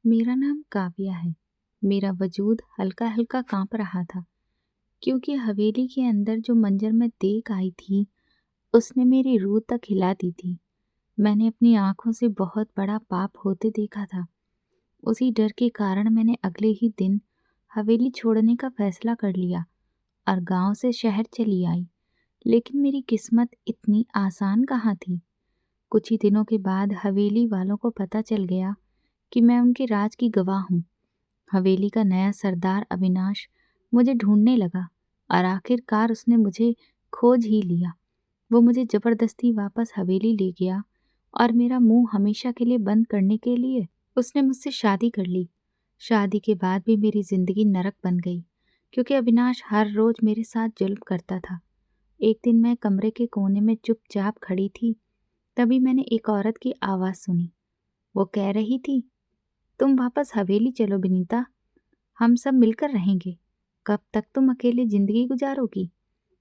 मेरा नाम काव्या है। मेरा वजूद हल्का-हल्का काँप रहा था, क्योंकि हवेली के अंदर जो मंज़र मैं देख आई थी, उसने मेरी रूह तक हिला दी थी। मैंने अपनी आँखों से बहुत बड़ा पाप होते देखा था। उसी डर के कारण मैंने अगले ही दिन हवेली छोड़ने का फ़ैसला कर लिया और गाँव से शहर चली आई। लेकिन मेरी किस्मत इतनी आसान कहाँ थी। कुछ ही दिनों के बाद हवेली वालों को पता चल गया कि मैं उनके राज की गवाह हूँ। हवेली का नया सरदार अविनाश मुझे ढूंढने लगा और आखिरकार उसने मुझे खोज ही लिया। वो मुझे जबरदस्ती वापस हवेली ले गया और मेरा मुंह हमेशा के लिए बंद करने के लिए उसने मुझसे शादी कर ली। शादी के बाद भी मेरी जिंदगी नरक बन गई, क्योंकि अविनाश हर रोज मेरे साथ जुल्म करता था। एक दिन मैं कमरे के कोने में चुपचाप खड़ी थी, तभी मैंने एक औरत की आवाज़ सुनी। वो कह रही थी, तुम वापस हवेली चलो बिनीता, हम सब मिलकर रहेंगे। कब तक तुम अकेले जिंदगी गुजारोगी?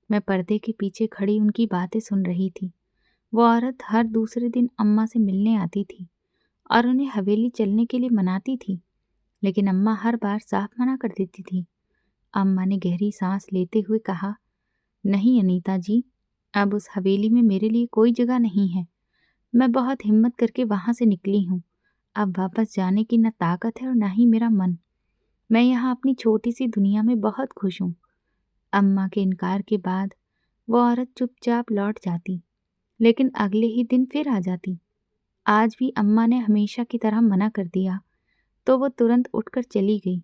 मैं पर्दे के पीछे खड़ी उनकी बातें सुन रही थी। वो औरत हर दूसरे दिन अम्मा से मिलने आती थी और उन्हें हवेली चलने के लिए मनाती थी, लेकिन अम्मा हर बार साफ मना कर देती थी। अम्मा ने गहरी सांस लेते हुए कहा, नहीं अनीता जी, अब उस हवेली में मेरे लिए कोई जगह नहीं है। मैं बहुत हिम्मत करके वहां से निकली हूँ। अब वापस जाने की न ताकत है और न ही मेरा मन। मैं यहाँ अपनी छोटी सी दुनिया में बहुत खुश हूँ। अम्मा के इनकार के बाद वो औरत चुपचाप लौट जाती, लेकिन अगले ही दिन फिर आ जाती। आज भी अम्मा ने हमेशा की तरह मना कर दिया, तो वो तुरंत उठकर चली गई।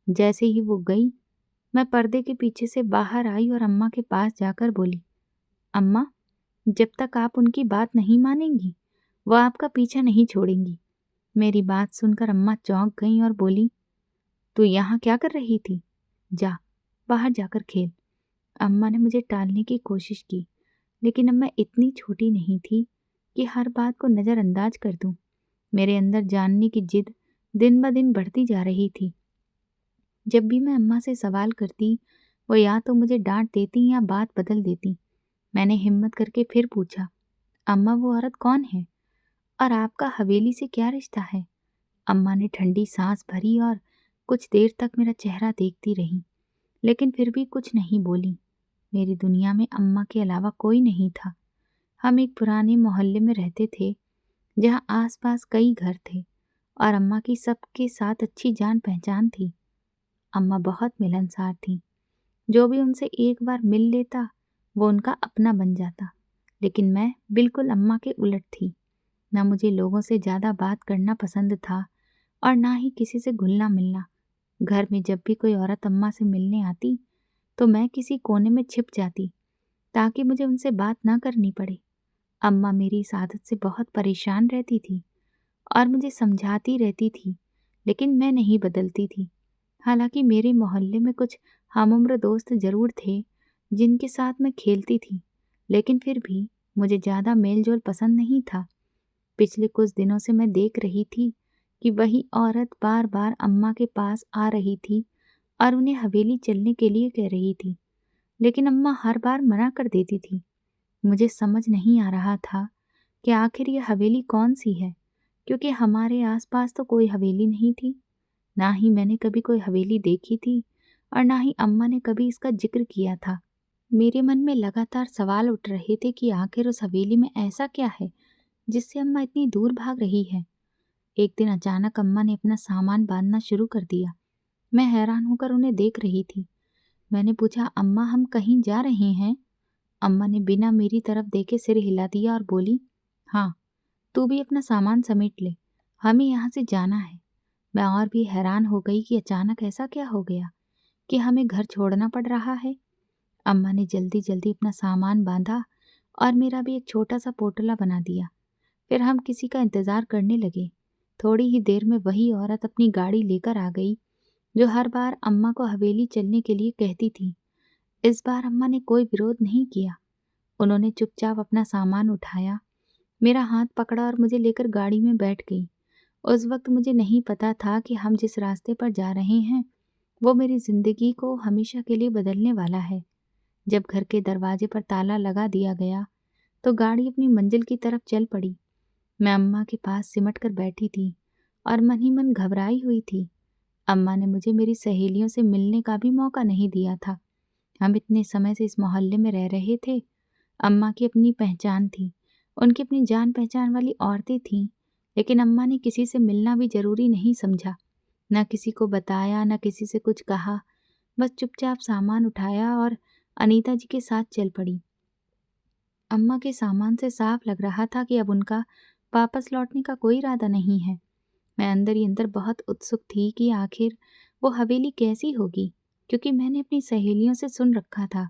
जैसे ही वो गई, मैं पर्दे के पीछे से बाहर आई और अम्मा के पास जाकर बोली, अम्मा, जब तक आप उनकी बात नहीं मानेंगी, वो आपका पीछा नहीं छोड़ेंगी। मेरी बात सुनकर अम्मा चौंक गईं और बोली, तू यहाँ क्या कर रही थी? जा, बाहर जाकर खेल। अम्मा ने मुझे टालने की कोशिश की, लेकिन अब मैं इतनी छोटी नहीं थी कि हर बात को नज़रअंदाज कर दूं। मेरे अंदर जानने की जिद दिन ब दिन बढ़ती जा रही थी। जब भी मैं अम्मा से सवाल करती, वो या तो मुझे डांट देती या बात बदल देती। मैंने हिम्मत करके फिर पूछा, अम्मा वो औरत कौन है और आपका हवेली से क्या रिश्ता है? अम्मा ने ठंडी सांस भरी और कुछ देर तक मेरा चेहरा देखती रही, लेकिन फिर भी कुछ नहीं बोली। मेरी दुनिया में अम्मा के अलावा कोई नहीं था। हम एक पुराने मोहल्ले में रहते थे, जहाँ आसपास कई घर थे और अम्मा की सबके साथ अच्छी जान पहचान थी। अम्मा बहुत मिलनसार थी। जो भी उनसे एक बार मिल लेता, वो उनका अपना बन जाता। लेकिन मैं बिल्कुल अम्मा के उलट थी। ना मुझे लोगों से ज़्यादा बात करना पसंद था और ना ही किसी से घुलना मिलना। घर में जब भी कोई औरत अम्मा से मिलने आती, तो मैं किसी कोने में छिप जाती, ताकि मुझे उनसे बात ना करनी पड़े। अम्मा मेरी इस आदत से बहुत परेशान रहती थी और मुझे समझाती रहती थी, लेकिन मैं नहीं बदलती थी। हालांकि मेरे मोहल्ले में कुछ हमउम्र दोस्त जरूर थे, जिनके साथ मैं खेलती थी, लेकिन फिर भी मुझे ज़्यादा मेलजोल पसंद नहीं था। पिछले कुछ दिनों से मैं देख रही थी कि वही औरत बार बार अम्मा के पास आ रही थी और उन्हें हवेली चलने के लिए कह रही थी, लेकिन अम्मा हर बार मना कर देती थी। मुझे समझ नहीं आ रहा था कि आखिर ये हवेली कौन सी है, क्योंकि हमारे आसपास तो कोई हवेली नहीं थी। ना ही मैंने कभी कोई हवेली देखी थी और ना ही अम्मा ने कभी इसका जिक्र किया था। मेरे मन में लगातार सवाल उठ रहे थे कि आखिर उस हवेली में ऐसा क्या है जिससे अम्मा इतनी दूर भाग रही है। एक दिन अचानक अम्मा ने अपना सामान बांधना शुरू कर दिया। मैं हैरान होकर उन्हें देख रही थी। मैंने पूछा, अम्मा हम कहीं जा रहे हैं? अम्मा ने बिना मेरी तरफ देखे सिर हिला दिया और बोली, हाँ, तू भी अपना सामान समेट ले, हमें यहाँ से जाना है। मैं और भी हैरान हो गई कि अचानक ऐसा क्या हो गया कि हमें घर छोड़ना पड़ रहा है। अम्मा ने जल्दी जल्दी अपना सामान बांधा और मेरा भी एक छोटा सा पोटला बना दिया। फिर हम किसी का इंतज़ार करने लगे। थोड़ी ही देर में वही औरत अपनी गाड़ी लेकर आ गई, जो हर बार अम्मा को हवेली चलने के लिए कहती थी। इस बार अम्मा ने कोई विरोध नहीं किया। उन्होंने चुपचाप अपना सामान उठाया, मेरा हाथ पकड़ा और मुझे लेकर गाड़ी में बैठ गई। उस वक्त मुझे नहीं पता था कि हम जिस रास्ते पर जा रहे हैं, वो मेरी ज़िंदगी को हमेशा के लिए बदलने वाला है। जब घर के दरवाजे पर ताला लगा दिया गया, तो गाड़ी अपनी मंजिल की तरफ चल पड़ी। मैं अम्मा के पास सिमट कर बैठी थी और मन ही मन घबराई हुई थी। अम्मा ने मुझे मेरी सहेलियों से मिलने का भी मौका नहीं दिया था। हम इतने समय से इस मोहल्ले में रह रहे थे। अम्मा की अपनी पहचान थी, उनकी अपनी जान पहचान वाली औरतें थीं, लेकिन अम्मा ने किसी से मिलना भी जरूरी नहीं समझा। न किसी को बताया, न किसी से कुछ कहा। बस चुपचाप सामान उठाया और अनीता जी के साथ चल पड़ी। अम्मा के सामान से साफ लग रहा था कि अब उनका वापस लौटने का कोई इरादा नहीं है। मैं अंदर ही अंदर बहुत उत्सुक थी कि आखिर वो हवेली कैसी होगी, क्योंकि मैंने अपनी सहेलियों से सुन रखा था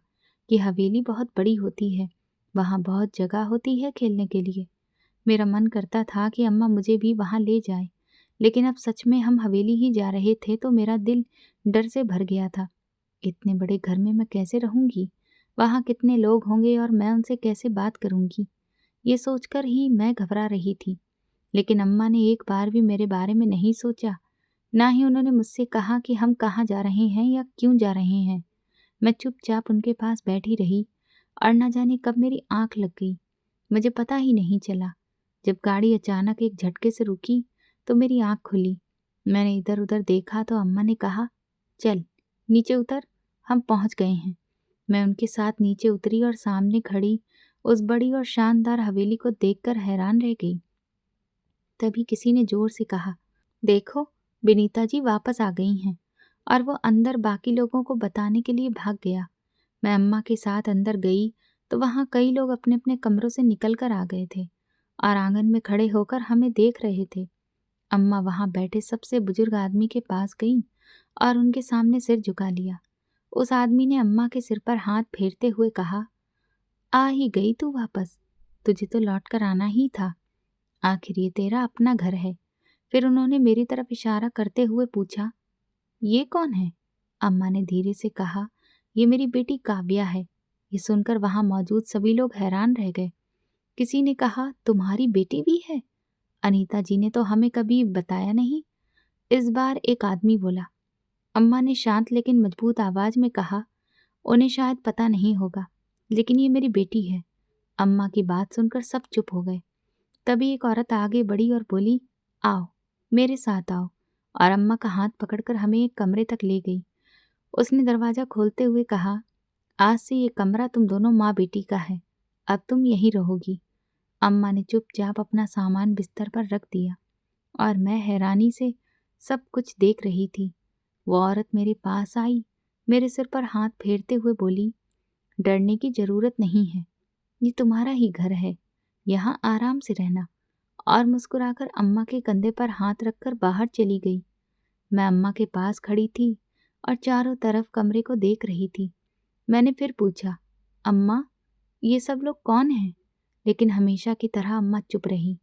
कि हवेली बहुत बड़ी होती है, वहाँ बहुत जगह होती है खेलने के लिए। मेरा मन करता था कि अम्मा मुझे भी वहाँ ले जाए, लेकिन अब सच में हम हवेली ही जा रहे थे तो मेरा दिल डर से भर गया था। इतने बड़े घर में मैं कैसे रहूंगी? वहाँ कितने लोग होंगे और मैं उनसे कैसे बात करूंगी? ये सोचकर ही मैं घबरा रही थी। लेकिन अम्मा ने एक बार भी मेरे बारे में नहीं सोचा। ना ही उन्होंने मुझसे कहा कि हम कहाँ जा रहे हैं या क्यों जा रहे हैं। मैं चुपचाप उनके पास बैठी रही और न जाने कब मेरी आंख लग गई। मुझे पता ही नहीं चला। जब गाड़ी अचानक एक झटके से रुकी तो मेरी आंख खुली। मैंने इधर उधर देखा तो अम्मा ने कहा, चल नीचे उतर, हम पहुंच गए हैं। मैं उनके साथ नीचे उतरी और सामने खड़ी उस बड़ी और शानदार हवेली को देखकर हैरान रह गई। तभी किसी ने जोर से कहा, देखो विनीता जी वापस आ गई हैं। और वो अंदर बाकी लोगों को बताने के लिए भाग गया। मैं अम्मा के साथ अंदर गई तो वहाँ कई लोग अपने अपने कमरों से निकल कर आ गए थे और आंगन में खड़े होकर हमें देख रहे थे। अम्मा वहाँ बैठे सबसे बुजुर्ग आदमी के पास गई और उनके सामने सिर झुका लिया। उस आदमी ने अम्मा के सिर पर हाथ फेरते हुए कहा, आ ही गई तू वापस, तुझे तो लौट कर आना ही था। आखिर ये तेरा अपना घर है। फिर उन्होंने मेरी तरफ इशारा करते हुए पूछा, ये कौन है? अम्मा ने धीरे से कहा, ये मेरी बेटी काव्या है। ये सुनकर वहां मौजूद सभी लोग हैरान रह गए। किसी ने कहा, तुम्हारी बेटी भी है? अनीता जी ने तो हमें कभी बताया नहीं। इस बार एक आदमी बोला। अम्मा ने शांत लेकिन मजबूत आवाज में कहा, उन्हें शायद पता नहीं होगा, लेकिन ये मेरी बेटी है। अम्मा की बात सुनकर सब चुप हो गए। तभी एक औरत आगे बढ़ी और बोली, आओ मेरे साथ आओ, और अम्मा का हाथ पकड़कर हमें एक कमरे तक ले गई। उसने दरवाजा खोलते हुए कहा, आज से ये कमरा तुम दोनों माँ बेटी का है, अब तुम यहीं रहोगी। अम्मा ने चुपचाप अपना सामान बिस्तर पर रख दिया और मैं हैरानी से सब कुछ देख रही थी। वो औरत मेरे पास आई, मेरे सिर पर हाथ फेरते हुए बोली, डरने की जरूरत नहीं है, ये तुम्हारा ही घर है, यहाँ आराम से रहना। और मुस्कुराकर अम्मा के कंधे पर हाथ रखकर बाहर चली गई। मैं अम्मा के पास खड़ी थी और चारों तरफ कमरे को देख रही थी। मैंने फिर पूछा, अम्मा ये सब लोग कौन हैं? लेकिन हमेशा की तरह अम्मा चुप रही।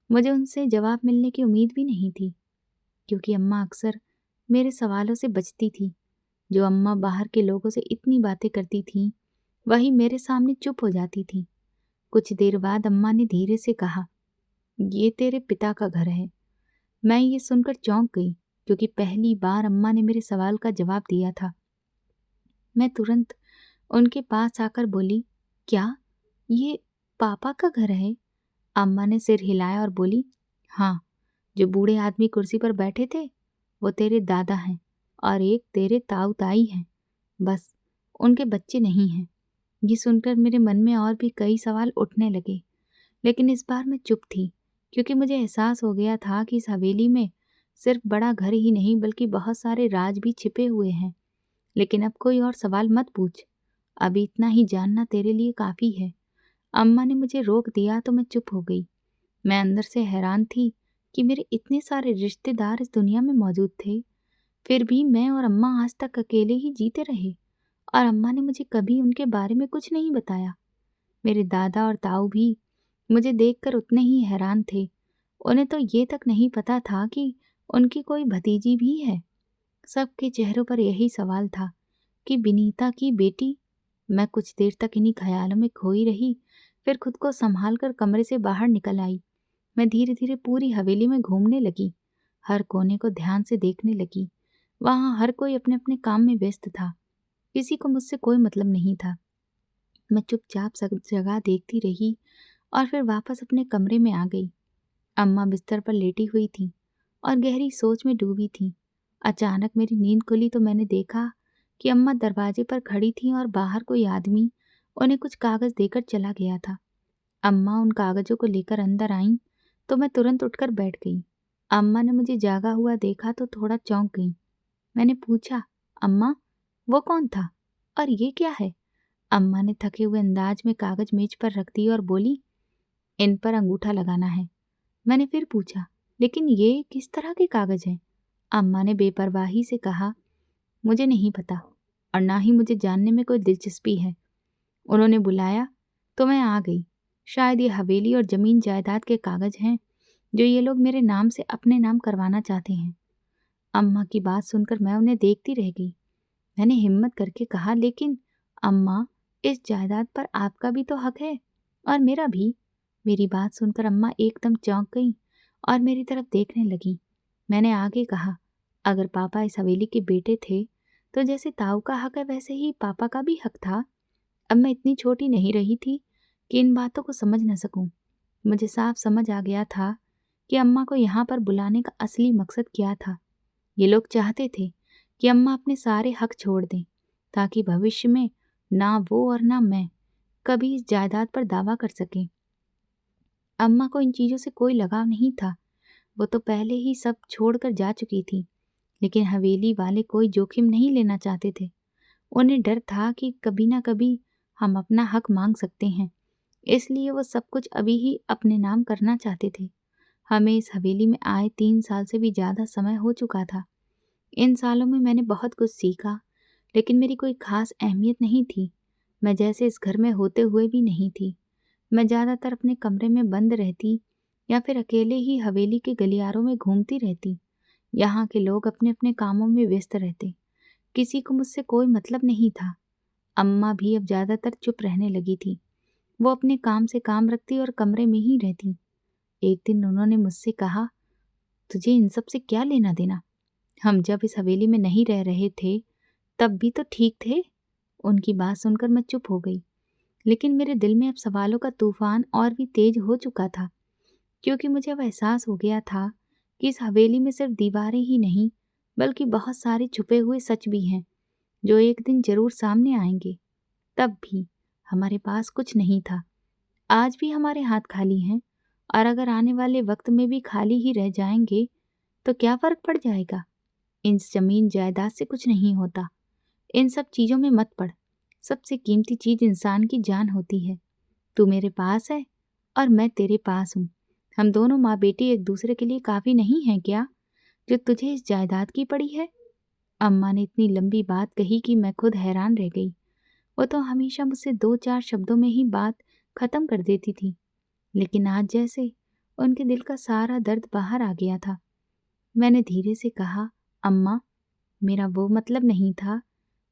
मुझे उनसे जवाब मिलने की उम्मीद भी नहीं थी, क्योंकि अम्मा अक्सर मेरे सवालों से बचती थी। जो अम्मा बाहर के लोगों से इतनी बातें करती थीं, वही मेरे सामने चुप हो जाती थी। कुछ देर बाद अम्मा ने धीरे से कहा, ये तेरे पिता का घर है। मैं ये सुनकर चौंक गई, क्योंकि पहली बार अम्मा ने मेरे सवाल का जवाब दिया था। मैं तुरंत उनके पास आकर बोली, क्या ये पापा का घर है? अम्मा ने सिर हिलाया और बोली, हाँ, जो बूढ़े आदमी कुर्सी पर बैठे थे वो तेरे दादा हैं और एक तेरे ताऊ ताई हैं। बस उनके बच्चे नहीं हैं। ये सुनकर मेरे मन में और भी कई सवाल उठने लगे, लेकिन इस बार मैं चुप थी, क्योंकि मुझे एहसास हो गया था कि इस हवेली में सिर्फ बड़ा घर ही नहीं बल्कि बहुत सारे राज भी छिपे हुए हैं। लेकिन अब कोई और सवाल मत पूछ, अभी इतना ही जानना तेरे लिए काफी है। अम्मा ने मुझे रोक दिया तो मैं चुप हो गई। मैं अंदर से हैरान थी कि मेरे इतने सारे रिश्तेदार इस दुनिया में मौजूद थे, फिर भी मैं और अम्मा आज तक अकेले ही जीते रहे, और अम्मा ने मुझे कभी उनके बारे में कुछ नहीं बताया। मेरे दादा और ताऊ भी मुझे देखकर उतने ही हैरान थे। उन्हें तो ये तक नहीं पता था कि उनकी कोई भतीजी भी है। सबके चेहरों पर यही सवाल था कि विनीता की बेटी। मैं कुछ देर तक इन्हीं ख्यालों में खोई रही, फिर खुद को संभाल कर कमरे से बाहर निकल आई। मैं धीरे धीरे पूरी हवेली में घूमने लगी, हर कोने को ध्यान से देखने लगी। वहां हर कोई अपने अपने काम में व्यस्त था, किसी को मुझसे कोई मतलब नहीं था। मैं चुपचाप सब जगह देखती रही और फिर वापस अपने कमरे में आ गई। अम्मा बिस्तर पर लेटी हुई थी और गहरी सोच में डूबी थी। अचानक मेरी नींद खुली तो मैंने देखा कि अम्मा दरवाजे पर खड़ी थी और बाहर कोई आदमी उन्हें कुछ कागज देकर चला गया था। अम्मा उन कागजों को लेकर अंदर आईं तो मैं तुरंत उठकर बैठ गई। अम्मा ने मुझे जागा हुआ देखा तो थोड़ा चौंक गई। मैंने पूछा, अम्मा, वो कौन था और ये क्या है? अम्मा ने थके हुए अंदाज में कागज मेज पर रख दी और बोली, इन पर अंगूठा लगाना है। मैंने फिर पूछा, लेकिन ये किस तरह के कागज हैं? अम्मा ने बेपरवाही से कहा, मुझे नहीं पता और ना ही मुझे जानने में कोई दिलचस्पी है। उन्होंने बुलाया तो मैं आ गई। शायद ये हवेली और जमीन जायदाद के कागज हैं जो ये लोग मेरे नाम से अपने नाम करवाना चाहते हैं। अम्मा की बात सुनकर मैं उन्हें देखती रह गई। मैंने हिम्मत करके कहा, लेकिन अम्मा, इस जायदाद पर आपका भी तो हक है और मेरा भी। मेरी बात सुनकर अम्मा एकदम चौंक गई और मेरी तरफ देखने लगी। मैंने आगे कहा, अगर पापा इस हवेली के बेटे थे तो जैसे ताऊ का हक है वैसे ही पापा का भी हक था। अब मैं इतनी छोटी नहीं रही थी कि इन बातों को समझ न सकूं। मुझे साफ समझ आ गया था कि अम्मा को यहाँ पर बुलाने का असली मकसद क्या था। ये लोग चाहते थे कि अम्मा अपने सारे हक छोड़ दें ताकि भविष्य में ना वो और ना मैं कभी इस जायदाद पर दावा कर सकें। अम्मा को इन चीज़ों से कोई लगाव नहीं था। वो तो पहले ही सब छोड़कर जा चुकी थी। लेकिन हवेली वाले कोई जोखिम नहीं लेना चाहते थे। उन्हें डर था कि कभी ना कभी हम अपना हक मांग सकते हैं। इसलिए वो सब कुछ अभी ही अपने नाम करना चाहते थे। हमें इस हवेली में आए 3 साल से भी ज़्यादा समय हो चुका था। इन सालों में मैंने बहुत कुछ सीखा, लेकिन मेरी कोई खास अहमियत नहीं थी। मैं जैसे इस घर में होते हुए भी नहीं थी। मैं ज़्यादातर अपने कमरे में बंद रहती या फिर अकेले ही हवेली के गलियारों में घूमती रहती। यहाँ के लोग अपने अपने कामों में व्यस्त रहते। किसी को मुझसे कोई मतलब नहीं था। अम्मा भी अब ज़्यादातर चुप रहने लगी थी। वो अपने काम से काम रखती और कमरे में ही रहती। एक दिन उन्होंने मुझसे कहा, तुझे इन सब से क्या लेना देना? हम जब इस हवेली में नहीं रह रहे थे तब भी तो ठीक थे। उनकी बात सुनकर मैं चुप हो गई, लेकिन मेरे दिल में अब सवालों का तूफान और भी तेज हो चुका था, क्योंकि मुझे अब एहसास हो गया था कि इस हवेली में सिर्फ दीवारें ही नहीं बल्कि बहुत सारे छुपे हुए सच भी हैं जो एक दिन जरूर सामने आएंगे। तब भी हमारे पास कुछ नहीं था। आज भी हमारे हाथ खाली हैं और अगर आने वाले वक्त में भी खाली ही रह जाएंगे तो क्या फर्क पड़ जाएगा? इन जमीन जायदाद से कुछ नहीं होता। इन सब चीजों में मत पड़। सबसे कीमती चीज इंसान की जान होती है। तू मेरे पास है और मैं तेरे पास हूँ। हम दोनों माँ बेटी एक दूसरे के लिए काफी नहीं हैं क्या, जो तुझे इस जायदाद की पड़ी है? अम्मा ने इतनी लंबी बात कही कि मैं खुद हैरान रह गई। वो तो हमेशा मुझसे 2-4 शब्दों में ही बात खत्म कर देती थी, लेकिन आज जैसे उनके दिल का सारा दर्द बाहर आ गया था। मैंने धीरे से कहा, अम्मा, मेरा वो मतलब नहीं था।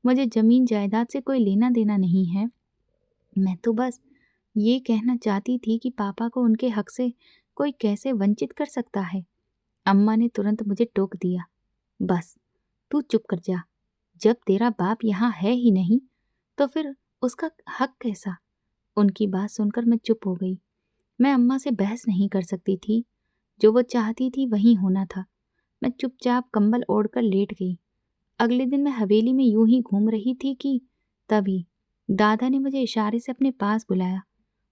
मुझे जमीन जायदाद से कोई लेना देना नहीं है। मैं तो बस ये कहना चाहती थी कि पापा को उनके हक से कोई कैसे वंचित कर सकता है। अम्मा ने तुरंत मुझे टोक दिया, बस तू चुप कर जा। जब तेरा बाप यहाँ है ही नहीं तो फिर उसका हक कैसा? उनकी बात सुनकर मैं चुप हो गई। मैं अम्मा से बहस नहीं कर सकती थी। जो वो चाहती थी वही होना था। मैं चुपचाप कंबल ओढ़कर लेट गई। अगले दिन मैं हवेली में यूं ही घूम रही थी कि तभी दादा ने मुझे इशारे से अपने पास बुलाया।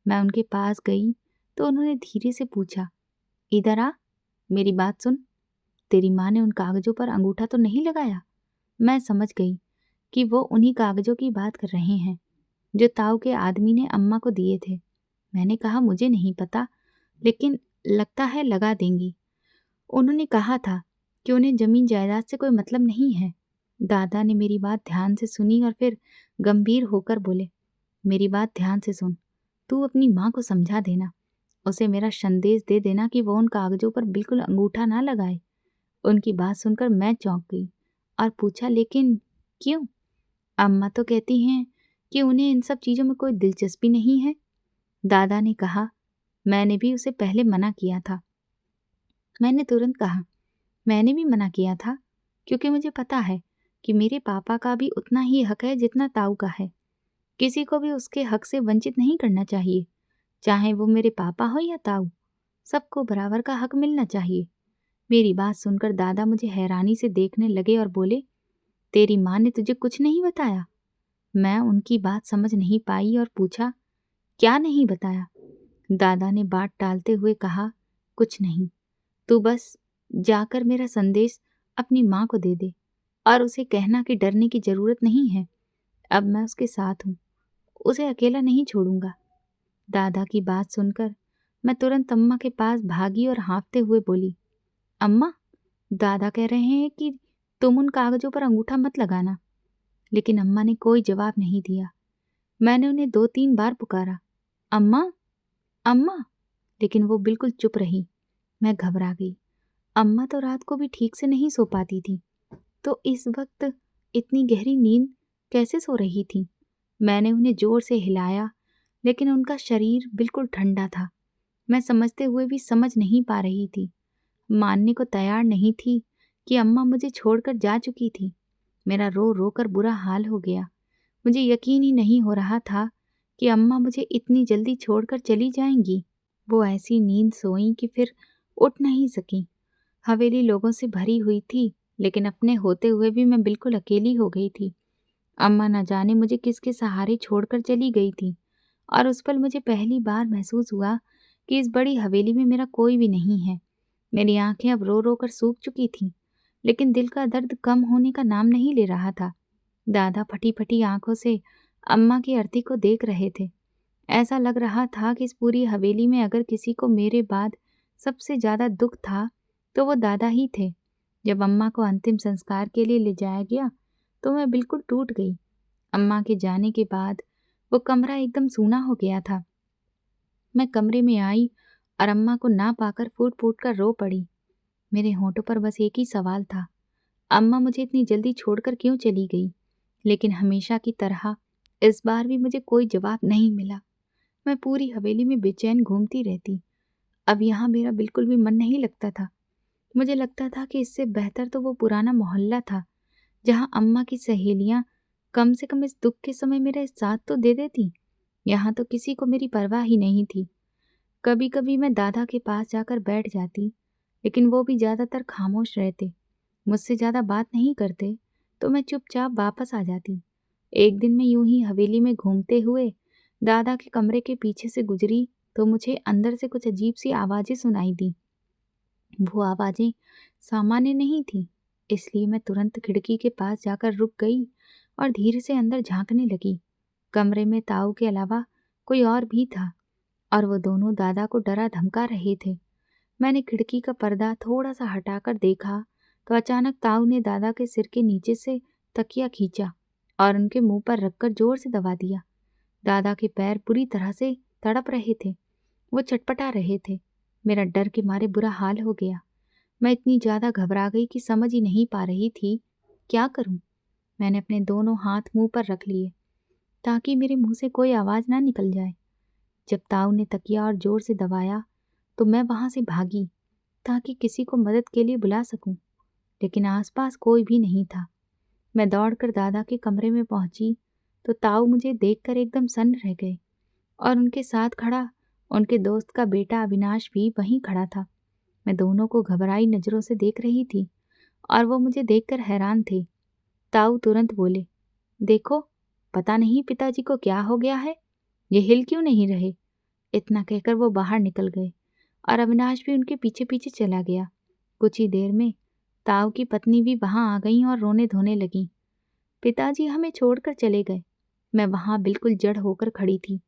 मैं उनके पास गई तो उन्होंने धीरे से पूछा, इधर आ, मेरी बात सुन। तेरी माँ ने उन कागजों पर अंगूठा तो नहीं लगाया? मैं समझ गई कि वो उन्हीं कागजों की बात कर रहे हैं जो ताऊ के आदमी ने अम्मा को दिए थे। मैंने कहा, मुझे नहीं पता, लेकिन लगता है लगा देंगी। उन्होंने कहा था कि उन्हें जमीन जायदाद से कोई मतलब नहीं है। दादा ने मेरी बात ध्यान से सुनी और फिर गंभीर होकर बोले, मेरी बात ध्यान से सुन। तू अपनी माँ को समझा देना। उसे मेरा संदेश दे देना कि वो उन कागजों पर बिल्कुल अंगूठा ना लगाए। उनकी बात सुनकर मैं चौंक गई और पूछा, लेकिन क्यों? अम्मा तो कहती हैं कि उन्हें इन सब चीज़ों में कोई दिलचस्पी नहीं है। दादा ने कहा, मैंने भी उसे पहले मना किया था। मैंने तुरंत कहा, मैंने भी मना किया था क्योंकि मुझे पता है कि मेरे पापा का भी उतना ही हक है जितना ताऊ का है। किसी को भी उसके हक से वंचित नहीं करना चाहिए, चाहे वो मेरे पापा हो या ताऊ। सबको बराबर का हक मिलना चाहिए। मेरी बात सुनकर दादा मुझे हैरानी से देखने लगे और बोले, तेरी माँ ने तुझे कुछ नहीं बताया? मैं उनकी बात समझ नहीं पाई और पूछा, क्या नहीं बताया? दादा ने बात टालते हुए कहा, कुछ नहीं, तू बस जाकर मेरा संदेश अपनी माँ को दे दे और उसे कहना कि डरने की जरूरत नहीं है। अब मैं उसके साथ हूँ, उसे अकेला नहीं छोड़ूंगा। दादा की बात सुनकर मैं तुरंत अम्मा के पास भागी और हाँफते हुए बोली, अम्मा, दादा कह रहे हैं कि तुम उन कागजों पर अंगूठा मत लगाना। लेकिन अम्मा ने कोई जवाब नहीं दिया। मैंने उन्हें 2-3 बार पुकारा, अम्मा, अम्मा, लेकिन वो बिल्कुल चुप रही। मैं घबरा गई। अम्मा तो रात को भी ठीक से नहीं सो पाती थी, तो इस वक्त इतनी गहरी नींद कैसे सो रही थी? मैंने उन्हें जोर से हिलाया, लेकिन उनका शरीर बिल्कुल ठंडा था। मैं समझते हुए भी समझ नहीं पा रही थी, मानने को तैयार नहीं थी कि अम्मा मुझे छोड़कर जा चुकी थी। मेरा रो रो कर बुरा हाल हो गया। मुझे यकीन ही नहीं हो रहा था कि अम्मा मुझे इतनी जल्दी छोड़कर चली जाएंगी। वो ऐसी नींद सोईं कि फिर उठ नहीं सकी। हवेली लोगों से भरी हुई थी, लेकिन अपने होते हुए भी मैं बिल्कुल अकेली हो गई थी। अम्मा न जाने मुझे किसके सहारे छोड़कर चली गई थी, और उस पल मुझे पहली बार महसूस हुआ कि इस बड़ी हवेली में मेरा कोई भी नहीं है। मेरी आंखें अब रो रो कर सूख चुकी थीं, लेकिन दिल का दर्द कम होने का नाम नहीं ले रहा था। दादा फटी फटी आंखों से अम्मा की अर्थी को देख रहे थे। ऐसा लग रहा था कि इस पूरी हवेली में अगर किसी को मेरे बाद सबसे ज्यादा दुख था तो वो दादा ही थे। जब अम्मा को अंतिम संस्कार के लिए ले जाया गया तो मैं बिल्कुल टूट गई। अम्मा के जाने के बाद वो कमरा एकदम सूना हो गया था। मैं कमरे में आई और अम्मा को ना पाकर फूट फूट कर रो पड़ी। मेरे होंठों पर बस एक ही सवाल था, अम्मा मुझे इतनी जल्दी छोड़कर क्यों चली गई? लेकिन हमेशा की तरह इस बार भी मुझे कोई जवाब नहीं मिला। मैं पूरी हवेली में बेचैन घूमती रहती। अब यहाँ मेरा बिल्कुल भी मन नहीं लगता था। मुझे लगता था कि इससे बेहतर तो वो पुराना मोहल्ला था, जहाँ अम्मा की सहेलियाँ कम से कम इस दुख के समय मेरा साथ तो दे देती। यहाँ तो किसी को मेरी परवाह ही नहीं थी। कभी कभी मैं दादा के पास जाकर बैठ जाती, लेकिन वो भी ज्यादातर खामोश रहते, मुझसे ज्यादा बात नहीं करते, तो मैं चुपचाप वापस आ जाती। एक दिन मैं यूं ही हवेली में घूमते हुए दादा के कमरे के पीछे से गुजरी तो मुझे अंदर से कुछ अजीब सी आवाजें सुनाई दी। वो आवाजें सामान्य नहीं थी, इसलिए मैं तुरंत खिड़की के पास जाकर रुक गई और धीरे से अंदर झांकने लगी। कमरे में ताऊ के अलावा कोई और भी था, और वो दोनों दादा को डरा धमका रहे थे। मैंने खिड़की का पर्दा थोड़ा सा हटाकर देखा तो अचानक ताऊ ने दादा के सिर के नीचे से तकिया खींचा और उनके मुंह पर रखकर जोर से दबा दिया। दादा के पैर पूरी तरह से तड़प रहे थे, वो चटपटा रहे थे। मेरा डर के मारे बुरा हाल हो गया। मैं इतनी ज्यादा घबरा गई कि समझ ही नहीं पा रही थी क्या करूं। मैंने अपने दोनों हाथ मुंह पर रख लिए ताकि मेरे मुंह से कोई आवाज ना निकल जाए। जब ताऊ ने तकिया और जोर से दबाया तो मैं वहां से भागी ताकि किसी को मदद के लिए बुला सकूं, लेकिन आसपास कोई भी नहीं था। मैं दौड़कर दादा के कमरे में पहुंची तो ताऊ मुझे देखकर एकदम सन्न रह गए, और उनके साथ खड़ा उनके दोस्त का बेटा अविनाश भी वहीं खड़ा था। मैं दोनों को घबराई नजरों से देख रही थी और वो मुझे देखकर हैरान थे। ताऊ तुरंत बोले, देखो, पता नहीं पिताजी को क्या हो गया है, ये हिल क्यों नहीं रहे। इतना कहकर वो बाहर निकल गए और अविनाश भी उनके पीछे पीछे चला गया। कुछ ही देर में ताऊ की पत्नी भी वहां आ गई और रोने धोने लगी। पिताजी हमें छोड़कर चले गए। मैं वहां बिल्कुल जड़ होकर खड़ी थी।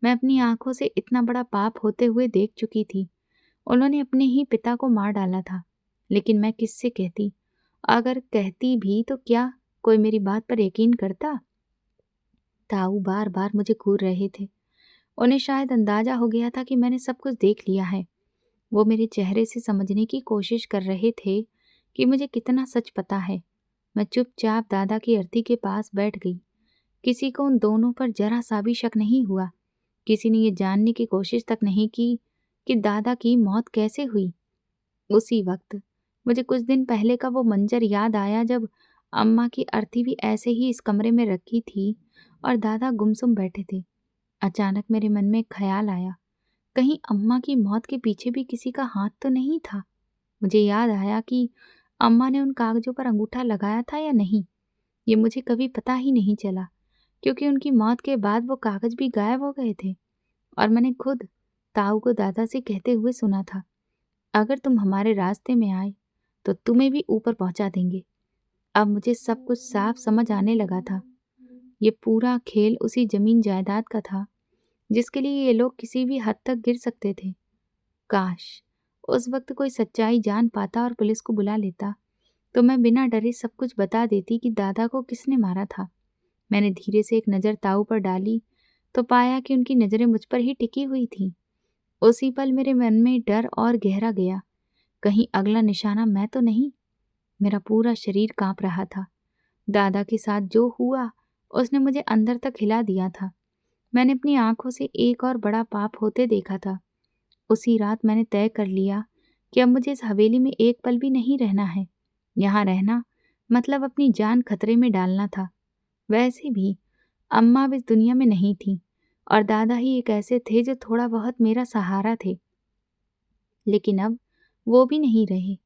मैं अपनी आंखों से इतना बड़ा पाप होते हुए देख चुकी थी। उन्होंने अपने ही पिता को मार डाला था, लेकिन मैं किससे कहती? अगर कहती भी तो क्या कोई मेरी बात पर यकीन करता? ताऊ बार बार मुझे घूर रहे थे। उन्हें शायद अंदाजा हो गया था कि मैंने सब कुछ देख लिया है। वो मेरे चेहरे से समझने की कोशिश कर रहे थे कि मुझे कितना सच पता है। मैं चुपचाप दादा की अर्थी के पास बैठ गई। किसी को उन दोनों पर जरा सा भी शक नहीं हुआ। किसी ने ये जानने की कोशिश तक नहीं की कि दादा की मौत कैसे हुई। उसी वक्त मुझे कुछ दिन पहले का वो मंजर याद आया जब अम्मा की अर्थी भी ऐसे ही इस कमरे में रखी थी और दादा गुमसुम बैठे थे। अचानक मेरे मन में एक ख्याल आया, कहीं अम्मा की मौत के पीछे भी किसी का हाथ तो नहीं था। मुझे याद आया कि अम्मा ने उन कागजों पर अंगूठा लगाया था या नहीं। ये मुझे कभी पता ही नहीं चला, क्योंकि उनकी मौत के बाद वो कागज भी गायब हो गए थे। और मैंने खुद ताऊ को दादा से कहते हुए सुना था, अगर तुम हमारे रास्ते में आए तो तुम्हें भी ऊपर पहुंचा देंगे। अब मुझे सब कुछ साफ समझ आने लगा था। ये पूरा खेल उसी जमीन जायदाद का था जिसके लिए ये लोग किसी भी हद तक गिर सकते थे। काश उस वक्त कोई सच्चाई जान पाता और पुलिस को बुला लेता, तो मैं बिना डरे सब कुछ बता देती कि दादा को किसने मारा था। मैंने धीरे से एक नज़र ताऊ पर डाली तो पाया कि उनकी नज़रें मुझ पर ही टिकी हुई थीं। उसी पल मेरे मन में डर और गहरा गया। कहीं अगला निशाना मैं तो नहीं। मेरा पूरा शरीर कांप रहा था। दादा के साथ जो हुआ उसने मुझे अंदर तक हिला दिया था। मैंने अपनी आंखों से एक और बड़ा पाप होते देखा था। उसी रात मैंने तय कर लिया कि अब मुझे इस हवेली में एक पल भी नहीं रहना है। यहाँ रहना मतलब अपनी जान खतरे में डालना था। वैसे भी अम्मा अब इस दुनिया में नहीं थी और दादा ही एक ऐसे थे जो थोड़ा बहुत मेरा सहारा थे। लेकिन अब वो भी नहीं रहे।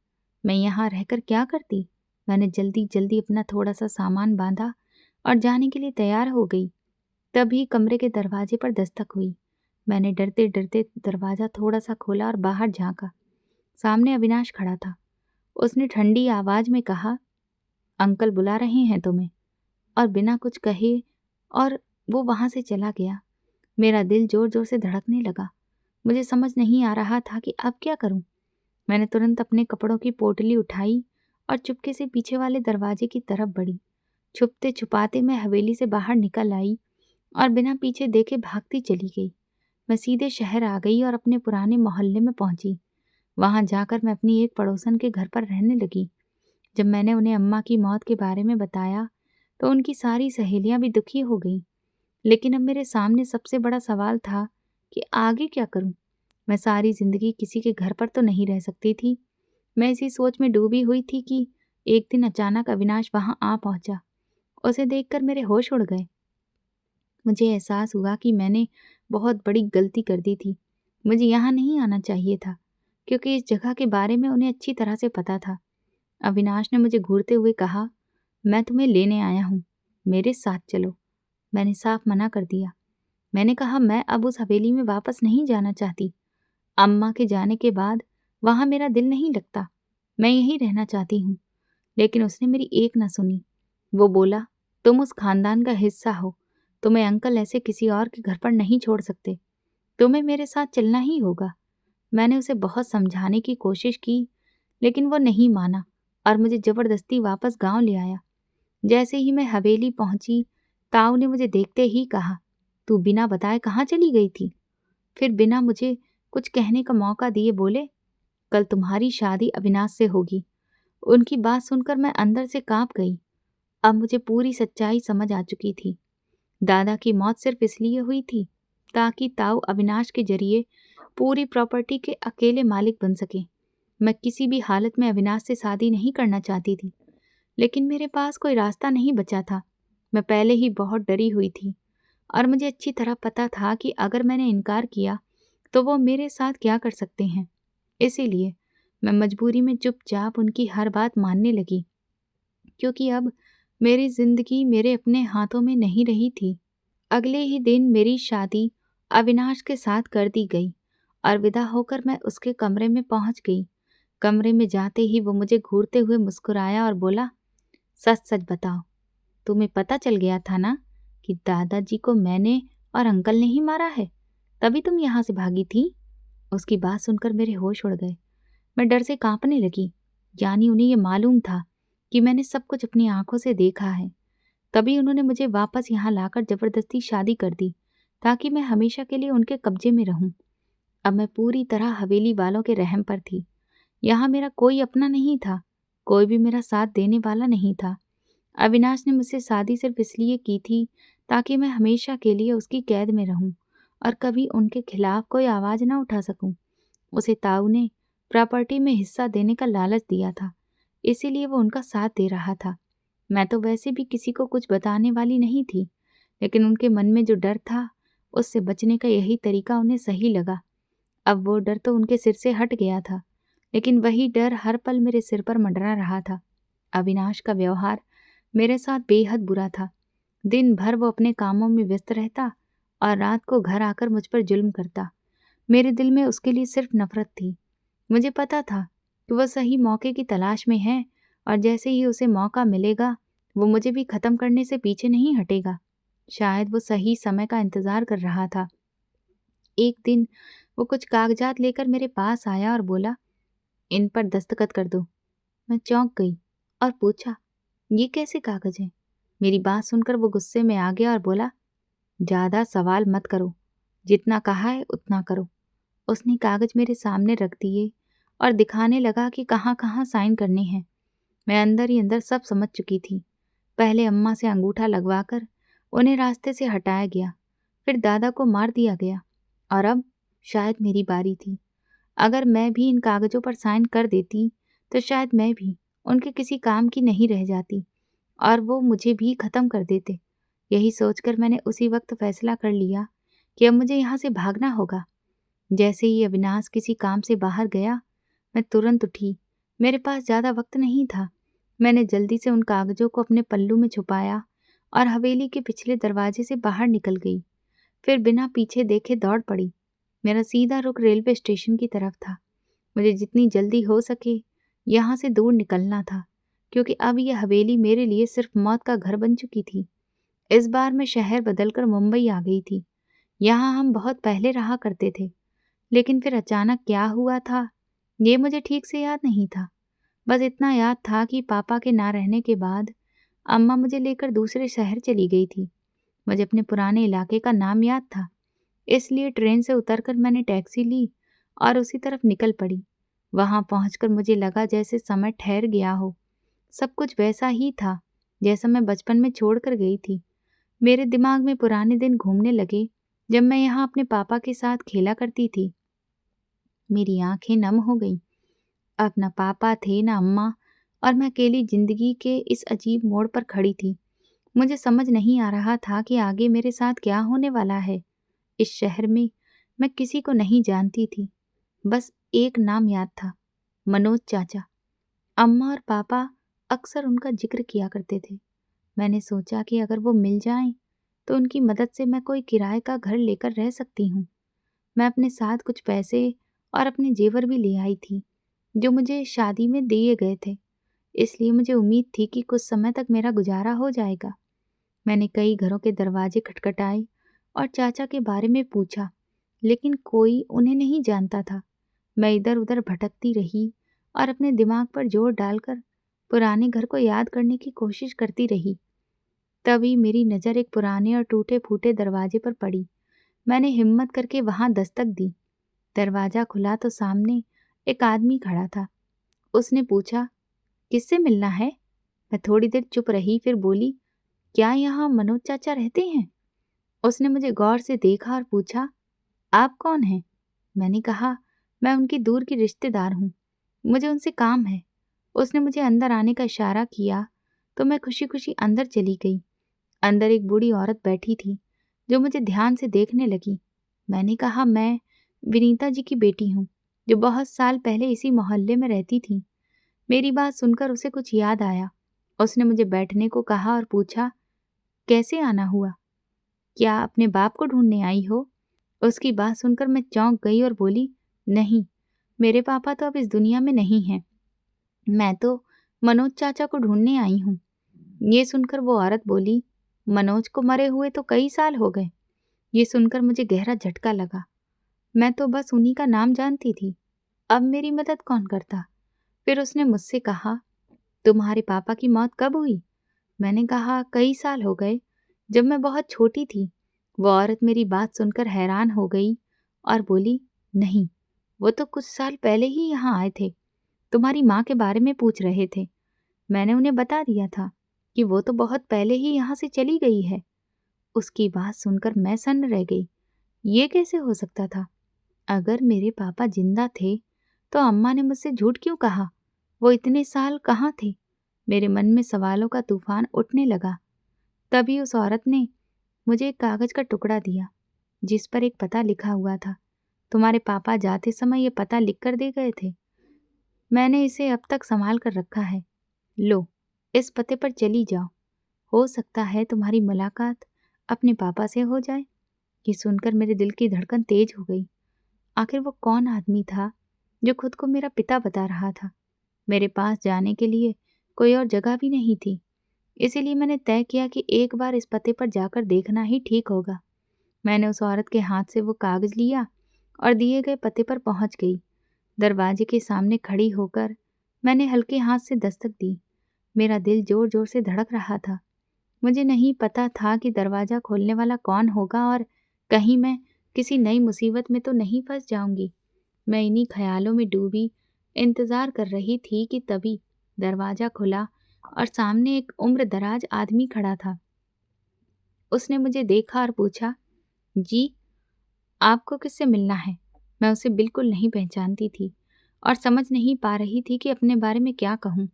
मैं यहाँ रहकर क्या करती? मैंने जल्दी जल्दी अपना थोड़ा सा सामान बांधा और जाने के लिए तैयार हो गई। तभी कमरे के दरवाजे पर दस्तक हुई। मैंने डरते डरते दरवाज़ा थोड़ा सा खोला और बाहर झांका। सामने अविनाश खड़ा था। उसने ठंडी आवाज़ में कहा, अंकल बुला रहे हैं तुम्हें। और बिना कुछ कहे और वो वहाँ से चला गया। मेरा दिल जोर जोर से धड़कने लगा। मुझे समझ नहीं आ रहा था कि अब क्या करूं। मैंने तुरंत अपने कपड़ों की पोटली उठाई और चुपके से पीछे वाले दरवाजे की तरफ बढ़ी। छुपते छुपाते मैं हवेली से बाहर निकल आई और बिना पीछे देखे भागती चली गई। मैं सीधे शहर आ गई और अपने पुराने मोहल्ले में पहुंची। वहां जाकर मैं अपनी एक पड़ोसन के घर पर रहने लगी। जब मैंने उन्हें अम्मा की मौत के बारे में बताया तो उनकी सारी सहेलियां भी दुखी हो गईं। लेकिन अब मेरे सामने सबसे बड़ा सवाल था कि आगे क्या करूं। मैं सारी जिंदगी किसी के घर पर तो नहीं रह सकती थी। मैं इसी सोच में डूबी हुई थी कि एक दिन अचानक अविनाश वहां आ पहुंचा। उसे देखकर मेरे होश उड़ गए। मुझे एहसास हुआ कि मैंने बहुत बड़ी गलती कर दी थी। मुझे यहाँ नहीं आना चाहिए था, क्योंकि इस जगह के बारे में उन्हें अच्छी तरह से पता था। अविनाश ने मुझे घूरते हुए कहा, मैं तुम्हें लेने आया हूँ, मेरे साथ चलो। मैंने साफ मना कर दिया। मैंने कहा, मैं अब उस हवेली में वापस नहीं जाना चाहती। अम्मा के जाने के बाद वहां मेरा दिल नहीं लगता। मैं यहीं रहना चाहती हूँ। लेकिन उसने मेरी एक न सुनी। वो बोला, तुम उस खानदान का हिस्सा हो। तुम्हें अंकल ऐसे किसी और के घर पर नहीं छोड़ सकते। तुम्हें मेरे साथ चलना ही होगा। मैंने उसे बहुत समझाने की कोशिश की, लेकिन वो नहीं माना और मुझे जबरदस्ती वापस गांव ले आया। जैसे ही मैं हवेली पहुंची, ताऊ ने मुझे देखते ही कहा, तू बिना बताए कहाँ चली गई थी? फिर बिना मुझे कुछ कहने का मौका दिए बोले, कल तुम्हारी शादी अविनाश से होगी। उनकी बात सुनकर मैं अंदर से कांप गई। अब मुझे पूरी सच्चाई समझ आ चुकी थी। दादा की मौत सिर्फ इसलिए हुई थी ताकि ताऊ अविनाश के जरिए पूरी प्रॉपर्टी के अकेले मालिक बन सके। मैं किसी भी हालत में अविनाश से शादी नहीं करना चाहती थी, लेकिन मेरे पास कोई रास्ता नहीं बचा था। मैं पहले ही बहुत डरी हुई थी और मुझे अच्छी तरह पता था कि अगर मैंने इनकार किया तो वो मेरे साथ क्या कर सकते हैं। इसीलिए मैं मजबूरी में चुपचाप उनकी हर बात मानने लगी, क्योंकि अब मेरी जिंदगी मेरे अपने हाथों में नहीं रही थी। अगले ही दिन मेरी शादी अविनाश के साथ कर दी गई और विदा होकर मैं उसके कमरे में पहुंच गई। कमरे में जाते ही वो मुझे घूरते हुए मुस्कुराया और बोला, सच सच बताओ, तुम्हें पता चल गया था ना कि दादाजी को मैंने और अंकल ने ही मारा है, तभी तुम यहाँ से भागी थी? उसकी बात सुनकर मेरे होश उड़ गए। मैं डर से कांपने लगी। यानी उन्हें ये मालूम था कि मैंने सब कुछ अपनी आंखों से देखा है। तभी उन्होंने मुझे वापस यहाँ लाकर जबरदस्ती शादी कर दी ताकि मैं हमेशा के लिए उनके कब्जे में रहूं। अब मैं पूरी तरह हवेली वालों के रहम पर थी। यहाँ मेरा कोई अपना नहीं था, कोई भी मेरा साथ देने वाला नहीं था। अविनाश ने मुझसे शादी सिर्फ इसलिए की थी ताकि मैं हमेशा के लिए उसकी कैद में रहूं और कभी उनके खिलाफ कोई आवाज़ ना उठा सकूं। उसे ताऊ ने प्रॉपर्टी में हिस्सा देने का लालच दिया था, इसीलिए वो उनका साथ दे रहा था। मैं तो वैसे भी किसी को कुछ बताने वाली नहीं थी, लेकिन उनके मन में जो डर था उससे बचने का यही तरीका उन्हें सही लगा। अब वो डर तो उनके सिर से हट गया था, लेकिन वही डर हर पल मेरे सिर पर मंडरा रहा था। अविनाश का व्यवहार मेरे साथ बेहद बुरा था। दिन भर वो अपने कामों में व्यस्त रहता और रात को घर आकर मुझ पर जुल्म करता। मेरे दिल में उसके लिए सिर्फ नफरत थी। मुझे पता था कि वह सही मौके की तलाश में है और जैसे ही उसे मौका मिलेगा वो मुझे भी खत्म करने से पीछे नहीं हटेगा। शायद वो सही समय का इंतजार कर रहा था। एक दिन वो कुछ कागजात लेकर मेरे पास आया और बोला, इन पर दस्तखत कर दो। मैं चौंक गई और पूछा, ये कैसे कागज हैं? मेरी बात सुनकर वो गुस्से में आ गया और बोला, ज्यादा सवाल मत करो, जितना कहा है उतना करो। उसने कागज मेरे सामने रख दिए और दिखाने लगा कि कहाँ कहाँ साइन करने हैं। मैं अंदर ही अंदर सब समझ चुकी थी। पहले अम्मा से अंगूठा लगवाकर उन्हें रास्ते से हटाया गया, फिर दादा को मार दिया गया और अब शायद मेरी बारी थी। अगर मैं भी इन कागजों पर साइन कर देती तो शायद मैं भी उनके किसी काम की नहीं रह जाती और वो मुझे भी खत्म कर देते। यही सोचकर मैंने उसी वक्त फैसला कर लिया कि अब मुझे यहाँ से भागना होगा। जैसे ही अविनाश किसी काम से बाहर गया, मैं तुरंत उठी। मेरे पास ज्यादा वक्त नहीं था। मैंने जल्दी से उन कागजों को अपने पल्लू में छुपाया और हवेली के पिछले दरवाजे से बाहर निकल गई। फिर बिना पीछे देखे दौड़ पड़ी। मेरा सीधा रुख रेलवे स्टेशन की तरफ था। मुझे जितनी जल्दी हो सके यहाँ से दूर निकलना था, क्योंकि अब यह हवेली मेरे लिए सिर्फ मौत का घर बन चुकी थी। इस बार मैं शहर बदलकर मुंबई आ गई थी। यहाँ हम बहुत पहले रहा करते थे, लेकिन फिर अचानक क्या हुआ था ये मुझे ठीक से याद नहीं था। बस इतना याद था कि पापा के ना रहने के बाद अम्मा मुझे लेकर दूसरे शहर चली गई थी। मुझे अपने पुराने इलाके का नाम याद था, इसलिए ट्रेन से उतरकर मैंने टैक्सी ली और उसी तरफ निकल पड़ी। वहां पहुंचकर मुझे लगा जैसे समय ठहर गया हो। सब कुछ वैसा ही था जैसा मैं बचपन में छोड़कर गई थी। मेरे दिमाग में पुराने दिन घूमने लगे जब मैं यहाँ अपने पापा के साथ खेला करती थी। मेरी आंखें नम हो गईं। अब न पापा थे न अम्मा और मैं अकेली जिंदगी के इस अजीब मोड़ पर खड़ी थी। मुझे समझ नहीं आ रहा था कि आगे मेरे साथ क्या होने वाला है। इस शहर में मैं किसी को नहीं जानती थी। बस एक नाम याद था, मनोज चाचा। अम्मा और पापा अक्सर उनका जिक्र किया करते थे। मैंने सोचा कि अगर वो मिल जाएं तो उनकी मदद से मैं कोई किराए का घर लेकर रह सकती हूँ। मैं अपने साथ कुछ पैसे और अपने जेवर भी ले आई थी जो मुझे शादी में दिए गए थे, इसलिए मुझे उम्मीद थी कि कुछ समय तक मेरा गुजारा हो जाएगा। मैंने कई घरों के दरवाजे खटखटाए और चाचा के बारे में पूछा, लेकिन कोई उन्हें नहीं जानता था। मैं इधर उधर भटकती रही और अपने दिमाग पर जोर डालकर पुराने घर को याद करने की कोशिश करती रही। तभी मेरी नज़र एक पुराने और टूटे फूटे दरवाजे पर पड़ी। मैंने हिम्मत करके वहां दस्तक दी। दरवाजा खुला तो सामने एक आदमी खड़ा था। उसने पूछा, किससे मिलना है? मैं थोड़ी देर चुप रही, फिर बोली, क्या यहाँ मनोज चाचा रहते हैं? उसने मुझे गौर से देखा और पूछा, आप कौन हैं? मैंने कहा, मैं उनकी दूर की रिश्तेदार हूँ, मुझे उनसे काम है। उसने मुझे अंदर आने का इशारा किया तो मैं खुशी खुशी अंदर चली गई। अंदर एक बूढ़ी औरत बैठी थी जो मुझे ध्यान से देखने लगी। मैंने कहा, मैं विनीता जी की बेटी हूँ, जो बहुत साल पहले इसी मोहल्ले में रहती थी। मेरी बात सुनकर उसे कुछ याद आया। उसने मुझे बैठने को कहा और पूछा, कैसे आना हुआ? क्या अपने बाप को ढूंढने आई हो? उसकी बात सुनकर मैं चौंक गई और बोली, नहीं, मेरे पापा तो अब इस दुनिया में नहीं हैं। मैं तो मनोज चाचा को ढूंढने आई हूँ। ये सुनकर वो औरत बोली, मनोज को मरे हुए तो कई साल हो गए। ये सुनकर मुझे गहरा झटका लगा। मैं तो बस उन्हीं का नाम जानती थी, अब मेरी मदद कौन करता? फिर उसने मुझसे कहा, तुम्हारे पापा की मौत कब हुई? मैंने कहा, कई साल हो गए, जब मैं बहुत छोटी थी। वो औरत मेरी बात सुनकर हैरान हो गई और बोली, नहीं, वो तो कुछ साल पहले ही यहाँ आए थे, तुम्हारी माँ के बारे में पूछ रहे थे। मैंने उन्हें बता दिया था कि वो तो बहुत पहले ही यहाँ से चली गई है। उसकी बात सुनकर मैं सन्न रह गई। ये कैसे हो सकता था? अगर मेरे पापा जिंदा थे तो अम्मा ने मुझसे झूठ क्यों कहा? वो इतने साल कहाँ थे? मेरे मन में सवालों का तूफान उठने लगा। तभी उस औरत ने मुझे एक कागज का टुकड़ा दिया जिस पर एक पता लिखा हुआ था। तुम्हारे पापा जाते समय ये पता लिख कर दे गए थे। मैंने इसे अब तक संभाल कर रखा है। लो, इस पते पर चली जाओ। हो सकता है तुम्हारी मुलाकात अपने पापा से हो जाए। ये सुनकर मेरे दिल की धड़कन तेज हो गई। आखिर वो कौन आदमी था जो खुद को मेरा पिता बता रहा था? मेरे पास जाने के लिए कोई और जगह भी नहीं थी। इसीलिए मैंने तय किया कि एक बार इस पते पर जाकर देखना ही ठीक होगा। मैंने उस औरत के हाथ से वो कागज लिया और दिए गए पते पर पहुंच गई। दरवाजे के सामने खड़ी होकर मैंने हल्के हाथ से दस्तक दी। मेरा दिल जोर जोर से धड़क रहा था। मुझे नहीं पता था कि दरवाजा खोलने वाला कौन होगा और कहीं मैं किसी नई मुसीबत में तो नहीं फंस जाऊंगी। मैं इन्हीं ख्यालों में डूबी इंतजार कर रही थी कि तभी दरवाजा खुला और सामने एक उम्र दराज आदमी खड़ा था। उसने मुझे देखा और पूछा, जी, आपको किससे मिलना है? मैं उसे बिल्कुल नहीं पहचानती थी और समझ नहीं पा रही थी कि अपने बारे में क्या कहूँ।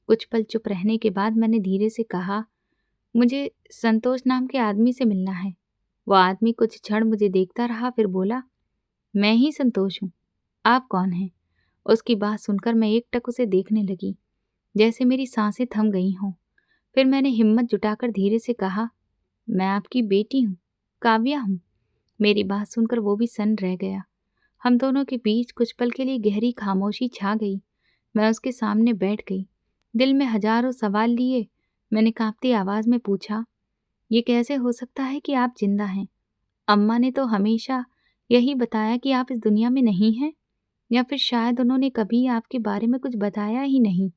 कुछ पल चुप रहने के बाद मैंने धीरे से कहा, मुझे संतोष नाम के आदमी से मिलना है। वो आदमी कुछ क्षण मुझे देखता रहा, फिर बोला, मैं ही संतोष हूँ। आप कौन हैं? उसकी बात सुनकर मैं एकटक उसे देखने लगी, जैसे मेरी सांसें थम गई हों। फिर मैंने हिम्मत जुटाकर धीरे से कहा, मैं आपकी बेटी हूँ, काव्या हूँ। मेरी बात सुनकर वो भी सन्न रह गया। हम दोनों के बीच कुछ पल के लिए गहरी खामोशी छा गई। मैं उसके सामने बैठ गई। दिल में हजारों सवाल लिए मैंने कांपती आवाज में पूछा, ये कैसे हो सकता है कि आप जिंदा हैं? अम्मा ने तो हमेशा यही बताया कि आप इस दुनिया में नहीं हैं, या फिर शायद उन्होंने कभी आपके बारे में कुछ बताया ही नहीं।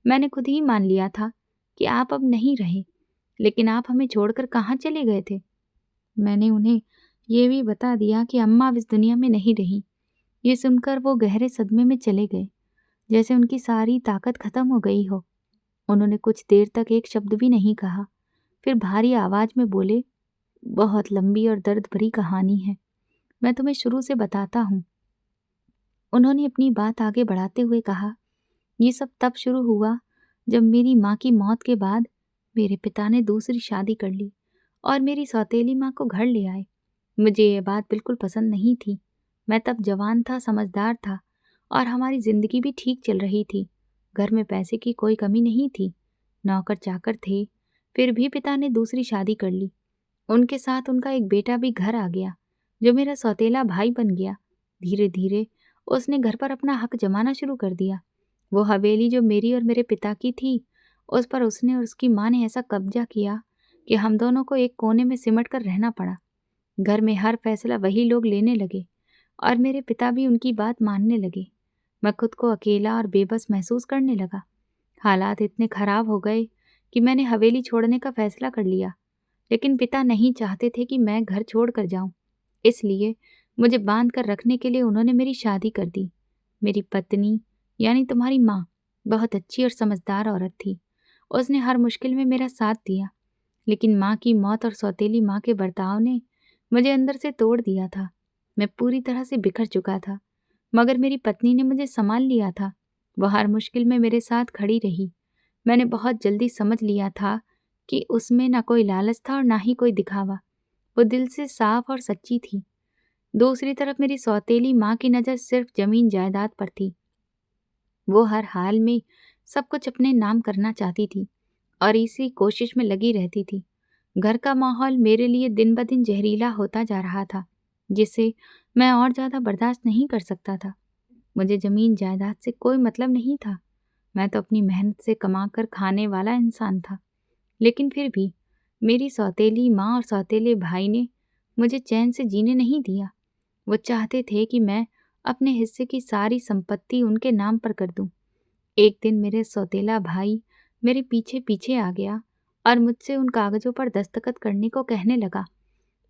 मैंने खुद ही मान लिया था कि आप अब नहीं रहे, लेकिन आप हमें छोड़कर कहाँ चले गए थे? मैंने उन्हें ये भी बता दिया कि अम्मा अब इस दुनिया में नहीं रही। ये सुनकर वो गहरे सदमे में चले गए, जैसे उनकी सारी ताकत खत्म हो गई हो। उन्होंने कुछ देर तक एक शब्द भी नहीं कहा, फिर भारी आवाज में बोले, बहुत लंबी और दर्द भरी कहानी है, मैं तुम्हें शुरू से बताता हूँ। उन्होंने अपनी बात आगे बढ़ाते हुए कहा, ये सब तब शुरू हुआ जब मेरी माँ की मौत के बाद मेरे पिता ने दूसरी शादी कर ली और मेरी सौतेली माँ को घर ले आए। मुझे ये बात बिल्कुल पसंद नहीं थी। मैं तब जवान था, समझदार था और हमारी जिंदगी भी ठीक चल रही थी। घर में पैसे की कोई कमी नहीं थी, नौकर चाकर थे। फिर भी पिता ने दूसरी शादी कर ली। उनके साथ उनका एक बेटा भी घर आ गया, जो मेरा सौतेला भाई बन गया। धीरे धीरे उसने घर पर अपना हक जमाना शुरू कर दिया। वो हवेली जो मेरी और मेरे पिता की थी, उस पर उसने और उसकी माँ ने ऐसा कब्जा किया कि हम दोनों को एक कोने में सिमट कर रहना पड़ा। घर में हर फैसला वही लोग लेने लगे और मेरे पिता भी उनकी बात मानने लगे। मैं खुद को अकेला और बेबस महसूस करने लगा। हालात इतने खराब हो गए कि मैंने हवेली छोड़ने का फैसला कर लिया, लेकिन पिता नहीं चाहते थे कि मैं घर छोड़ कर जाऊं। इसलिए मुझे बांध कर रखने के लिए उन्होंने मेरी शादी कर दी। मेरी पत्नी यानी तुम्हारी माँ बहुत अच्छी और समझदार औरत थी। उसने हर मुश्किल में मेरा साथ दिया, लेकिन माँ की मौत और सौतेली माँ के बर्ताव ने मुझे अंदर से तोड़ दिया था। मैं पूरी तरह से बिखर चुका था, मगर मेरी पत्नी ने मुझे संभाल लिया था। वह हर मुश्किल में मेरे साथ खड़ी रही। मैंने बहुत जल्दी समझ लिया था कि उसमें ना कोई लालच था और ना ही कोई दिखावा। वो दिल से साफ और सच्ची थी। दूसरी तरफ मेरी सौतेली माँ की नज़र सिर्फ जमीन जायदाद पर थी। वो हर हाल में सब कुछ अपने नाम करना चाहती थी और इसी कोशिश में लगी रहती थी। घर का माहौल मेरे लिए दिन ब दिन जहरीला होता जा रहा था, जिसे मैं और ज़्यादा बर्दाश्त नहीं कर सकता था। मुझे ज़मीन जायदाद से कोई मतलब नहीं था। मैं तो अपनी मेहनत से कमा कर खाने वाला इंसान था। लेकिन फिर भी मेरी सौतेली माँ और सौतेले भाई ने मुझे चैन से जीने नहीं दिया। वो चाहते थे कि मैं अपने हिस्से की सारी संपत्ति उनके नाम पर कर दूं। एक दिन मेरे सौतेला भाई मेरे पीछे पीछे आ गया और मुझसे उन कागजों पर दस्तखत करने को कहने लगा।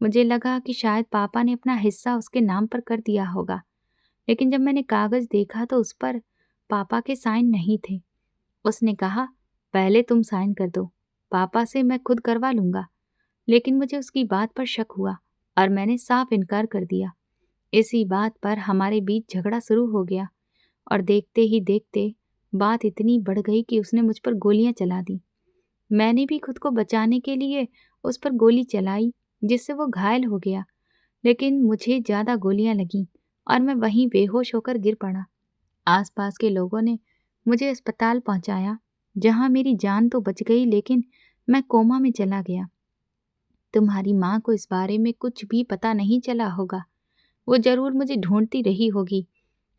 मुझे लगा कि शायद पापा ने अपना हिस्सा उसके नाम पर कर दिया होगा, लेकिन जब मैंने कागज देखा तो उस पर पापा के साइन नहीं थे। उसने कहा, पहले तुम साइन कर दो, पापा से मैं खुद करवा लूंगा। लेकिन मुझे उसकी बात पर शक हुआ और मैंने साफ इनकार कर दिया। इसी बात पर हमारे बीच झगड़ा शुरू हो गया और देखते ही देखते बात इतनी बढ़ गई कि उसने मुझ पर गोलियां चला दी। मैंने भी खुद को बचाने के लिए उस पर गोली चलाई, जिससे वो घायल हो गया, लेकिन मुझे ज्यादा गोलियां लगीं और मैं वहीं बेहोश होकर गिर पड़ा। आसपास के लोगों ने मुझे अस्पताल पहुंचाया, जहां मेरी जान तो बच गई लेकिन मैं कोमा में चला गया। तुम्हारी माँ को इस बारे में कुछ भी पता नहीं चला होगा। वो जरूर मुझे ढूंढती रही होगी,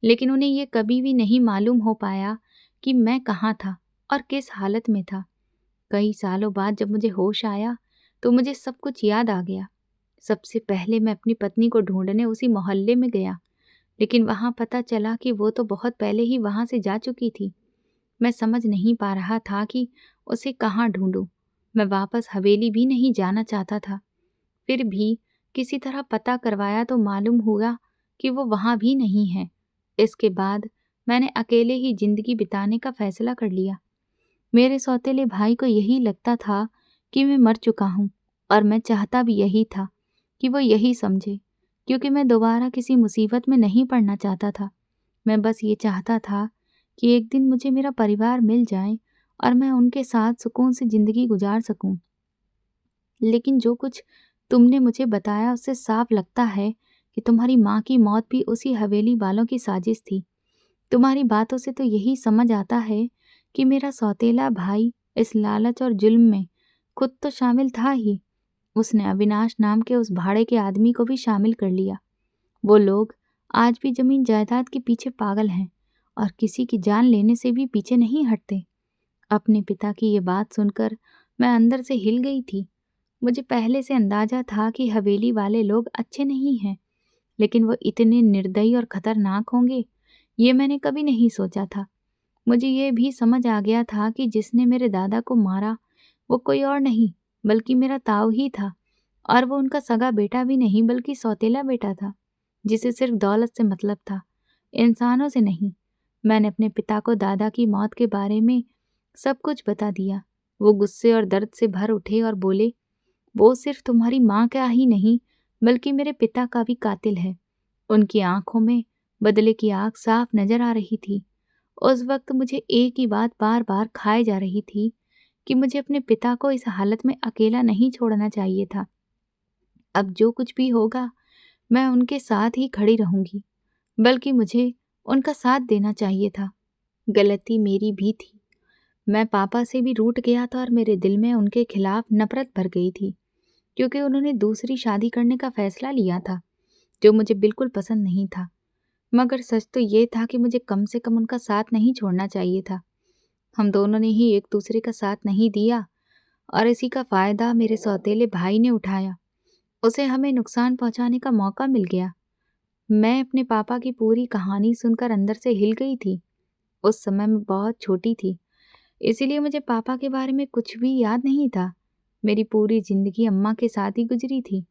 लेकिन उन्हें ये कभी भी नहीं मालूम हो पाया कि मैं कहाँ था और किस हालत में था। कई सालों बाद जब मुझे होश आया तो मुझे सब कुछ याद आ गया। सबसे पहले मैं अपनी पत्नी को ढूंढने उसी मोहल्ले में गया, लेकिन वहां पता चला कि वो तो बहुत पहले ही वहां से जा चुकी थी। मैं समझ नहीं पा रहा था कि उसे कहाँ ढूंढूं। मैं वापस हवेली भी नहीं जाना चाहता था। फिर भी किसी तरह पता करवाया तो मालूम हुआ कि वो वहां भी नहीं है। इसके बाद मैंने अकेले ही जिंदगी बिताने का फैसला कर लिया। मेरे सौतेले भाई को यही लगता था कि मैं मर चुका हूँ, और मैं चाहता भी यही था कि वो यही समझे, क्योंकि मैं दोबारा किसी मुसीबत में नहीं पड़ना चाहता था। मैं बस ये चाहता था कि एक दिन मुझे मेरा परिवार मिल जाए और मैं उनके साथ सुकून से जिंदगी गुजार सकूं। लेकिन जो कुछ तुमने मुझे बताया उससे साफ लगता है कि तुम्हारी माँ की मौत भी उसी हवेली वालों की साजिश थी। तुम्हारी बातों से तो यही समझ आता है कि मेरा सौतेला भाई इस लालच और जुल्म में खुद तो शामिल था ही, उसने अविनाश नाम के उस भाड़े के आदमी को भी शामिल कर लिया। वो लोग आज भी जमीन जायदाद के पीछे पागल हैं और किसी की जान लेने से भी पीछे नहीं हटते। अपने पिता की ये बात सुनकर मैं अंदर से हिल गई थी। मुझे पहले से अंदाजा था कि हवेली वाले लोग अच्छे नहीं हैं, लेकिन वो इतने निर्दयी और खतरनाक होंगे, ये मैंने कभी नहीं सोचा था। मुझे ये भी समझ आ गया था कि जिसने मेरे दादा को मारा वो कोई और नहीं बल्कि मेरा ताऊ ही था, और वो उनका सगा बेटा भी नहीं बल्कि सौतेला बेटा था, जिसे सिर्फ दौलत से मतलब था, इंसानों से नहीं। मैंने अपने पिता को दादा की मौत के बारे में सब कुछ बता दिया। वो गुस्से और दर्द से भर उठे और बोले, वो सिर्फ तुम्हारी माँ का ही नहीं बल्कि मेरे पिता का भी कातिल है। उनकी आंखों में बदले की आग साफ नजर आ रही थी। उस वक्त मुझे एक ही बात बार बार खाए जा रही थी कि मुझे अपने पिता को इस हालत में अकेला नहीं छोड़ना चाहिए था। अब जो कुछ भी होगा मैं उनके साथ ही खड़ी रहूंगी, बल्कि मुझे उनका साथ देना चाहिए था। गलती मेरी भी थी। मैं पापा से भी रूठ गया था और मेरे दिल में उनके खिलाफ नफरत भर गई थी, क्योंकि उन्होंने दूसरी शादी करने का फैसला लिया था, जो मुझे बिल्कुल पसंद नहीं था। मगर सच तो ये था कि मुझे कम से कम उनका साथ नहीं छोड़ना चाहिए था। हम दोनों ने ही एक दूसरे का साथ नहीं दिया, और इसी का फायदा मेरे सौतेले भाई ने उठाया। उसे हमें नुकसान पहुंचाने का मौका मिल गया। मैं अपने पापा की पूरी कहानी सुनकर अंदर से हिल गई थी। उस समय मैं बहुत छोटी थी, इसीलिए मुझे पापा के बारे में कुछ भी याद नहीं था। मेरी पूरी जिंदगी अम्मा के साथ ही गुजरी थी।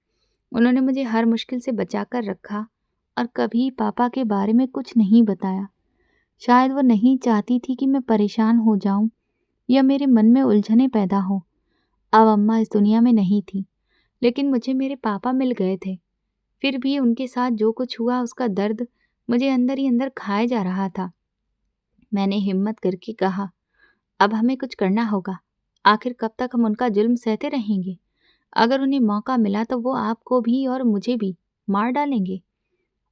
उन्होंने मुझे हर मुश्किल से बचा कर रखा और कभी पापा के बारे में कुछ नहीं बताया। शायद वो नहीं चाहती थी कि मैं परेशान हो जाऊं या मेरे मन में उलझनें पैदा हो। अब अम्मा इस दुनिया में नहीं थी, लेकिन मुझे मेरे पापा मिल गए थे। फिर भी उनके साथ जो कुछ हुआ उसका दर्द मुझे अंदर ही अंदर खाए जा रहा था। मैंने हिम्मत करके कहा, अब हमें कुछ करना होगा। आखिर कब तक हम उनका जुल्म सहते रहेंगे? अगर उन्हें मौका मिला तो वो आपको भी और मुझे भी मार डालेंगे।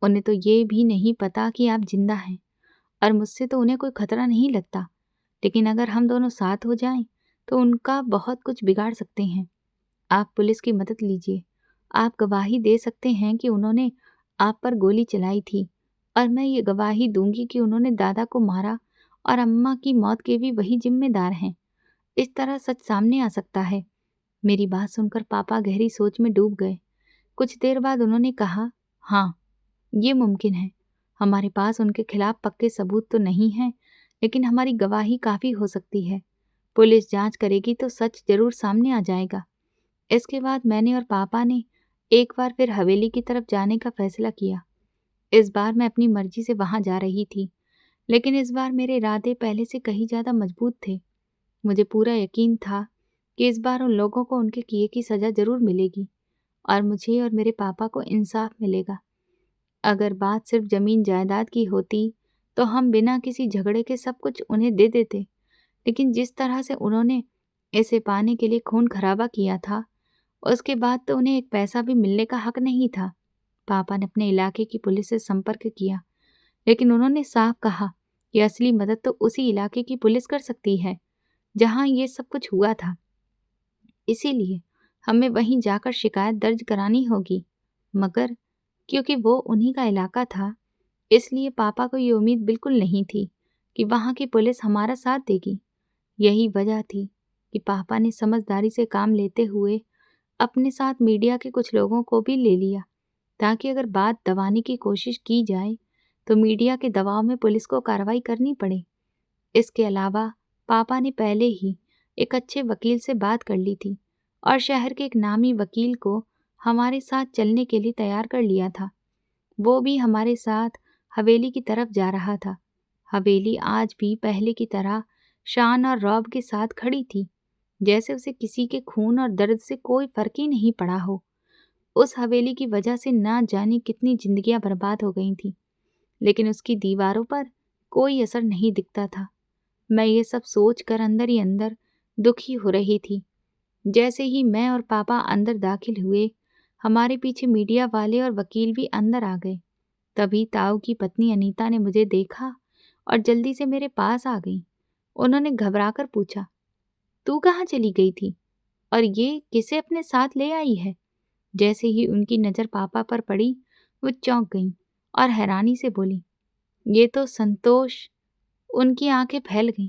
उन्हें तो ये भी नहीं पता कि आप जिंदा हैं, और मुझसे तो उन्हें कोई खतरा नहीं लगता। लेकिन अगर हम दोनों साथ हो जाएं, तो उनका बहुत कुछ बिगाड़ सकते हैं। आप पुलिस की मदद लीजिए। आप गवाही दे सकते हैं कि उन्होंने आप पर गोली चलाई थी, और मैं ये गवाही दूंगी कि उन्होंने दादा को मारा और अम्मा की मौत के भी वही जिम्मेदार हैं। इस तरह सच सामने आ सकता है। मेरी बात सुनकर पापा गहरी सोच में डूब गए। कुछ देर बाद उन्होंने कहा, हाँ, ये मुमकिन है। हमारे पास उनके खिलाफ पक्के सबूत तो नहीं हैं, लेकिन हमारी गवाही काफी हो सकती है। पुलिस जांच करेगी तो सच जरूर सामने आ जाएगा। इसके बाद मैंने और पापा ने एक बार फिर हवेली की तरफ जाने का फैसला किया। इस बार मैं अपनी मर्जी से वहां जा रही थी, लेकिन इस बार मेरे इरादे पहले से कहीं ज्यादा मजबूत थे। मुझे पूरा यकीन था कि इस बार उन लोगों को उनके किए की सजा जरूर मिलेगी, और मुझे और मेरे पापा को इंसाफ मिलेगा। अगर बात सिर्फ जमीन जायदाद की होती तो हम बिना किसी झगड़े के सब कुछ उन्हें दे देते, लेकिन जिस तरह से उन्होंने इसे पाने के लिए खून खराबा किया था, उसके बाद तो उन्हें एक पैसा भी मिलने का हक नहीं था। पापा ने अपने इलाके की पुलिस से संपर्क किया, लेकिन उन्होंने साफ कहा कि असली मदद तो उसी इलाके की पुलिस कर सकती है जहां ये सब कुछ हुआ था। इसीलिए हमें वहीं जाकर शिकायत दर्ज करानी होगी। मगर क्योंकि वो उन्हीं का इलाका था, इसलिए पापा को ये उम्मीद बिल्कुल नहीं थी कि वहां की पुलिस हमारा साथ देगी। यही वजह थी कि पापा ने समझदारी से काम लेते हुए अपने साथ मीडिया के कुछ लोगों को भी ले लिया, ताकि अगर बात दबाने की कोशिश की जाए तो मीडिया के दबाव में पुलिस को कार्रवाई करनी पड़े। इसके अलावा पापा ने पहले ही एक अच्छे वकील से बात कर ली थी और शहर के एक नामी वकील को हमारे साथ चलने के लिए तैयार कर लिया था। वो भी हमारे साथ हवेली की तरफ जा रहा था। हवेली आज भी पहले की तरह शान और रौब के साथ खड़ी थी, जैसे उसे किसी के खून और दर्द से कोई फर्क ही नहीं पड़ा हो। उस हवेली की वजह से ना जाने कितनी जिंदगियां बर्बाद हो गई थी, लेकिन उसकी दीवारों पर कोई असर नहीं दिखता था। मैं ये सब सोच कर अंदर ही अंदर दुखी हो रही थी। जैसे ही मैं और पापा अंदर दाखिल हुए, हमारे पीछे मीडिया वाले और वकील भी अंदर आ गए। तभी ताऊ की पत्नी अनीता ने मुझे देखा और जल्दी से मेरे पास आ गई। उन्होंने घबराकर पूछा, तू कहाँ चली गई थी और ये किसे अपने साथ ले आई है? जैसे ही उनकी नज़र पापा पर पड़ी, वो चौंक गईं और हैरानी से बोली, ये तो संतोष। उनकी आंखें फैल गईं।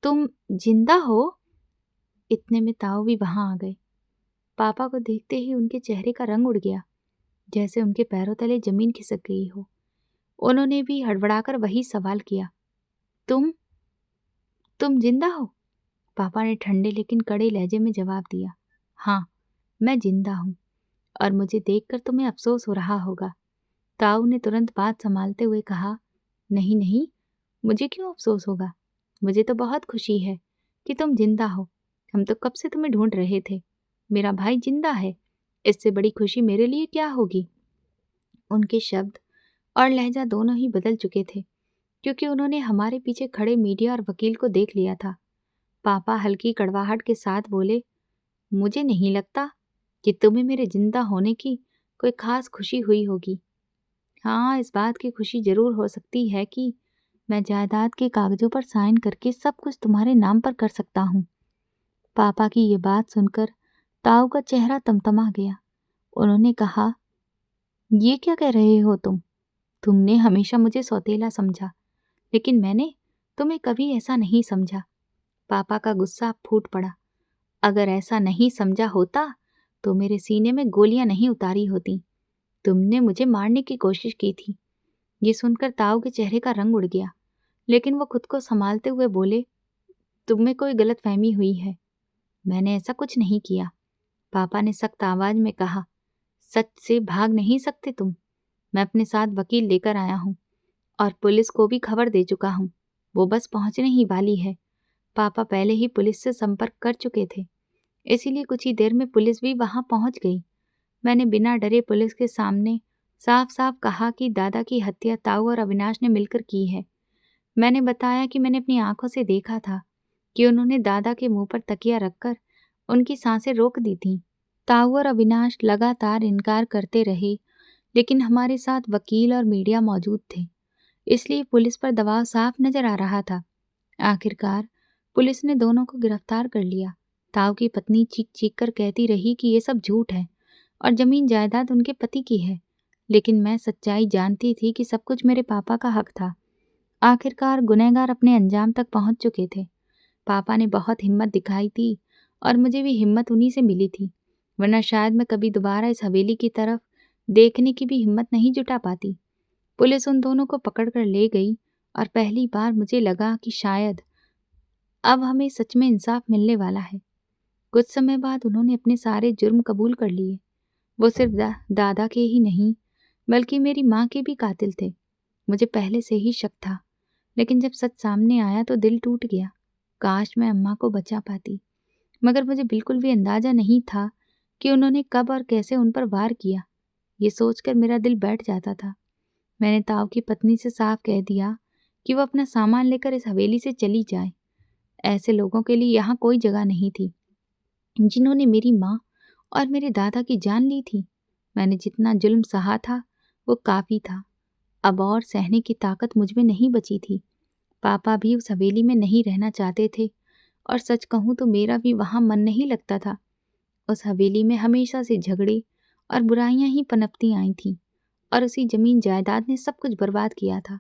तुम जिंदा हो? इतने में ताऊ भी वहां आ गए। पापा को देखते ही उनके चेहरे का रंग उड़ गया, जैसे उनके पैरों तले जमीन खिसक गई हो। उन्होंने भी हड़बड़ाकर वही सवाल किया, तुम तुम जिंदा हो? पापा ने ठंडे लेकिन कड़े लहजे में जवाब दिया, हाँ, मैं जिंदा हूं और मुझे देखकर तुम्हें अफसोस हो रहा होगा। ताऊ ने तुरंत बात संभालते हुए कहा, नहीं नहीं, मुझे क्यों अफसोस होगा? मुझे तो बहुत खुशी है कि तुम जिंदा हो। हम तो कब से तुम्हें ढूंढ रहे थे। मेरा भाई जिंदा है, इससे बड़ी खुशी मेरे लिए क्या होगी? उनके शब्द और लहजा दोनों ही बदल चुके थे, क्योंकि उन्होंने हमारे पीछे खड़े मीडिया और वकील को देख लिया था। पापा हल्की कड़वाहट के साथ बोले, मुझे नहीं लगता कि तुम्हें मेरे जिंदा होने की कोई खास खुशी हुई होगी। हाँ, इस बात की खुशी जरूर हो सकती है कि मैं जायदाद के कागजों पर साइन करके सब कुछ तुम्हारे नाम पर कर सकता हूँ। पापा की ये बात सुनकर ताऊ का चेहरा तमतमा गया। उन्होंने कहा, ये क्या कह रहे हो तुम? तुमने हमेशा मुझे सौतेला समझा, लेकिन मैंने तुम्हें कभी ऐसा नहीं समझा। पापा का गुस्सा फूट पड़ा। अगर ऐसा नहीं समझा होता तो मेरे सीने में गोलियां नहीं उतारी होती। तुमने मुझे मारने की कोशिश की थी। ये सुनकर ताऊ के चेहरे का रंग उड़ गया, लेकिन वो खुद को संभालते हुए बोले, तुम्हें कोई गलतफहमी हुई है। मैंने ऐसा कुछ नहीं किया। पापा ने सख्त आवाज में कहा, सच से भाग नहीं सकते तुम। मैं अपने साथ वकील लेकर आया हूँ और पुलिस को भी खबर दे चुका हूँ। वो बस पहुंचने ही वाली है। पापा पहले ही पुलिस से संपर्क कर चुके थे, इसीलिए कुछ ही देर में पुलिस भी वहां पहुंच गई। मैंने बिना डरे पुलिस के सामने साफ साफ कहा कि दादा की हत्या ताऊ और अविनाश ने मिलकर की है। मैंने बताया कि मैंने अपनी आंखों से देखा था कि उन्होंने दादा के मुंह पर तकिया रखकर उनकी सांसें रोक दी थीं। ताऊ और अविनाश लगातार इनकार करते रहे, लेकिन हमारे साथ वकील और मीडिया मौजूद थे, इसलिए पुलिस पर दबाव साफ नजर आ रहा था। आखिरकार पुलिस ने दोनों को गिरफ्तार कर लिया। ताऊ की पत्नी चीख चीख कर कहती रही कि ये सब झूठ है और जमीन जायदाद उनके पति की है, लेकिन मैं सच्चाई जानती थी कि सब कुछ मेरे पापा का हक था। आखिरकार गुनहगार अपने अंजाम तक पहुंच चुके थे। पापा ने बहुत हिम्मत दिखाई थी और मुझे भी हिम्मत उन्हीं से मिली थी, वरना शायद मैं कभी दोबारा इस हवेली की तरफ देखने की भी हिम्मत नहीं जुटा पाती। पुलिस उन दोनों को पकड़कर ले गई और पहली बार मुझे लगा कि शायद अब हमें सच में इंसाफ मिलने वाला है। कुछ समय बाद उन्होंने अपने सारे जुर्म कबूल कर लिए। वो सिर्फ दादा के ही नहीं, बल्कि मेरी माँ के भी कातिल थे। मुझे पहले से ही शक था, लेकिन जब सच सामने आया तो दिल टूट गया। काश मैं अम्मा को बचा पाती, मगर मुझे बिल्कुल भी अंदाजा नहीं था कि उन्होंने कब और कैसे उन पर वार किया। ये सोचकर मेरा दिल बैठ जाता था। मैंने ताऊ की पत्नी से साफ कह दिया कि वो अपना सामान लेकर इस हवेली से चली जाए। ऐसे लोगों के लिए यहाँ कोई जगह नहीं थी, जिन्होंने मेरी माँ और मेरे दादा की जान ली थी। मैंने जितना जुल्म सहा था वो काफ़ी था। अब और सहने की ताकत मुझ में नहीं बची थी। पापा भी उस हवेली में नहीं रहना चाहते थे और सच कहूँ तो मेरा भी वहाँ मन नहीं लगता था। उस हवेली में हमेशा से झगड़े और बुराइयां ही पनपती आई थीं और उसी जमीन जायदाद ने सब कुछ बर्बाद किया था।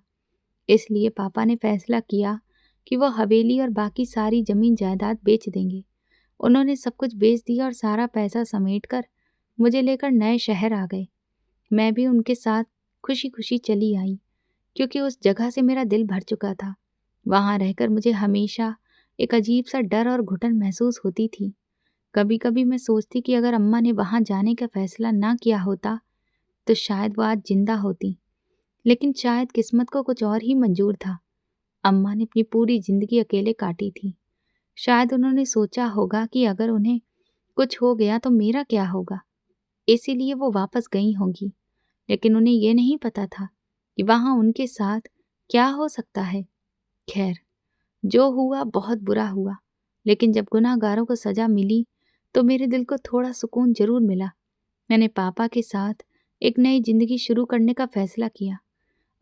इसलिए पापा ने फैसला किया कि वो हवेली और बाकी सारी जमीन जायदाद बेच देंगे। उन्होंने सब कुछ बेच दिया और सारा पैसा समेटकर मुझे लेकर नए शहर आ गए। मैं भी उनके साथ खुशी खुशी चली आई, क्योंकि उस जगह से मेरा दिल भर चुका था। वहां रहकर मुझे हमेशा एक अजीब सा डर और घुटन महसूस होती थी। कभी कभी मैं सोचती कि अगर अम्मा ने वहां जाने का फैसला ना किया होता तो शायद वो आज जिंदा होती। लेकिन शायद किस्मत को कुछ और ही मंजूर था। अम्मा ने अपनी पूरी जिंदगी अकेले काटी थी। शायद उन्होंने सोचा होगा कि अगर उन्हें कुछ हो गया तो मेरा क्या होगा, इसीलिए वो वापस गई होंगी। लेकिन उन्हें ये नहीं पता था कि वहां उनके साथ क्या हो सकता है। खैर, जो हुआ बहुत बुरा हुआ, लेकिन जब गुनाहगारों को सजा मिली तो मेरे दिल को थोड़ा सुकून जरूर मिला। मैंने पापा के साथ एक नई जिंदगी शुरू करने का फैसला किया।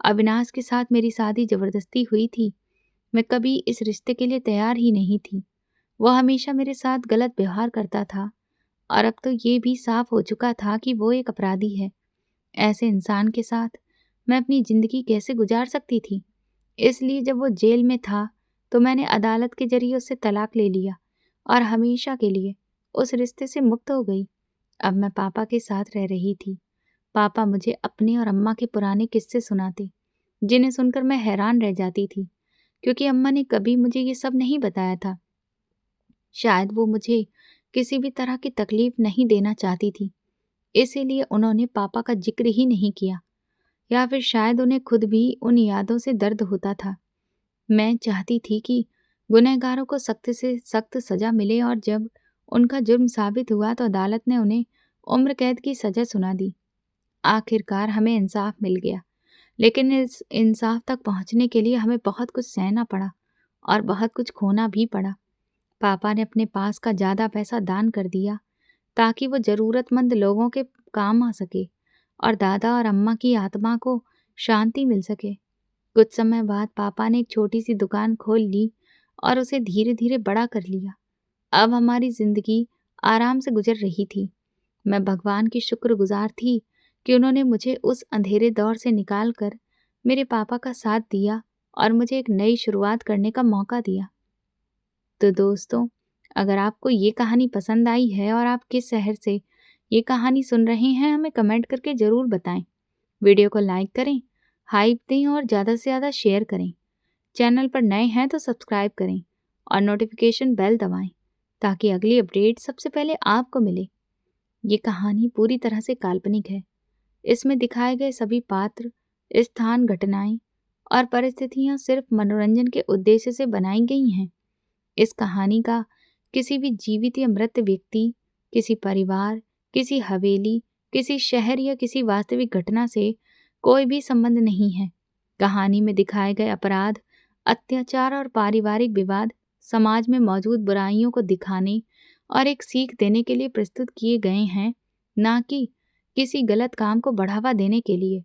अविनाश के साथ मेरी शादी जबरदस्ती हुई थी। मैं कभी इस रिश्ते के लिए तैयार ही नहीं थी। वह हमेशा मेरे साथ गलत व्यवहार करता था और अब तो ये भी साफ हो चुका था कि वो एक अपराधी है। ऐसे इंसान के साथ मैं अपनी जिंदगी कैसे गुजार सकती थी। इसलिए जब वो जेल में था तो मैंने अदालत के जरिए उससे तलाक ले लिया और हमेशा के लिए उस रिश्ते से मुक्त हो गई। अब मैं पापा के साथ रह रही थी। पापा मुझे अपने और अम्मा के पुराने किस्से सुनाते, जिन्हें सुनकर मैं हैरान रह जाती थी, क्योंकि अम्मा ने कभी मुझे ये सब नहीं बताया था। शायद वो मुझे किसी भी तरह की तकलीफ नहीं देना चाहती थी, इसीलिए उन्होंने पापा का जिक्र ही नहीं किया, या फिर शायद उन्हें खुद भी उन यादों से दर्द होता था। मैं चाहती थी कि गुनहगारों को सख्त से सख्त सजा मिले और जब उनका जुर्म साबित हुआ तो अदालत ने उन्हें उम्र कैद की सजा सुना दी। आखिरकार हमें इंसाफ मिल गया, लेकिन इस इंसाफ तक पहुंचने के लिए हमें बहुत कुछ सहना पड़ा और बहुत कुछ खोना भी पड़ा। पापा ने अपने पास का ज़्यादा पैसा दान कर दिया ताकि वो ज़रूरतमंद लोगों के काम आ सके और दादा और अम्मा की आत्मा को शांति मिल सके। कुछ समय बाद पापा ने एक छोटी सी दुकान खोल ली और उसे धीरे धीरे बड़ा कर लिया। अब हमारी जिंदगी आराम से गुजर रही थी। मैं भगवान की शुक्रगुजार थी कि उन्होंने मुझे उस अंधेरे दौर से निकाल कर मेरे पापा का साथ दिया और मुझे एक नई शुरुआत करने का मौका दिया। तो दोस्तों, अगर आपको ये कहानी पसंद आई है और आप किस शहर से ये कहानी सुन रहे हैं, हमें कमेंट करके ज़रूर बताएं। वीडियो को लाइक करें, हाइप दें और ज़्यादा से ज़्यादा शेयर करें। चैनल पर नए हैं तो सब्सक्राइब करें और नोटिफिकेशन बेल दबाएं ताकि अगली अपडेट सबसे पहले आपको मिले। ये कहानी पूरी तरह से काल्पनिक है। इसमें दिखाए गए सभी पात्र, स्थान, घटनाएं और परिस्थितियां सिर्फ मनोरंजन के उद्देश्य से बनाई गई हैं। इस कहानी का किसी भी जीवित या मृत व्यक्ति, किसी परिवार, किसी हवेली, किसी शहर या किसी वास्तविक घटना से कोई भी संबंध नहीं है। कहानी में दिखाए गए अपराध, अत्याचार और पारिवारिक विवाद समाज में मौजूद बुराइयों को दिखाने और एक सीख देने के लिए प्रस्तुत किए गए हैं, ना कि किसी गलत काम को बढ़ावा देने के लिए।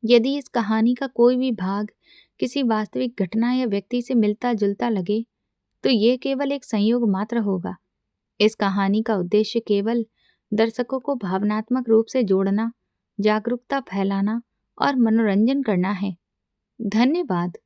यदि इस कहानी का कोई भी भाग किसी वास्तविक घटना या व्यक्ति से मिलता जुलता लगे तो ये केवल एक संयोग मात्र होगा। इस कहानी का उद्देश्य केवल दर्शकों को भावनात्मक रूप से जोड़ना, जागरूकता फैलाना और मनोरंजन करना है। धन्यवाद।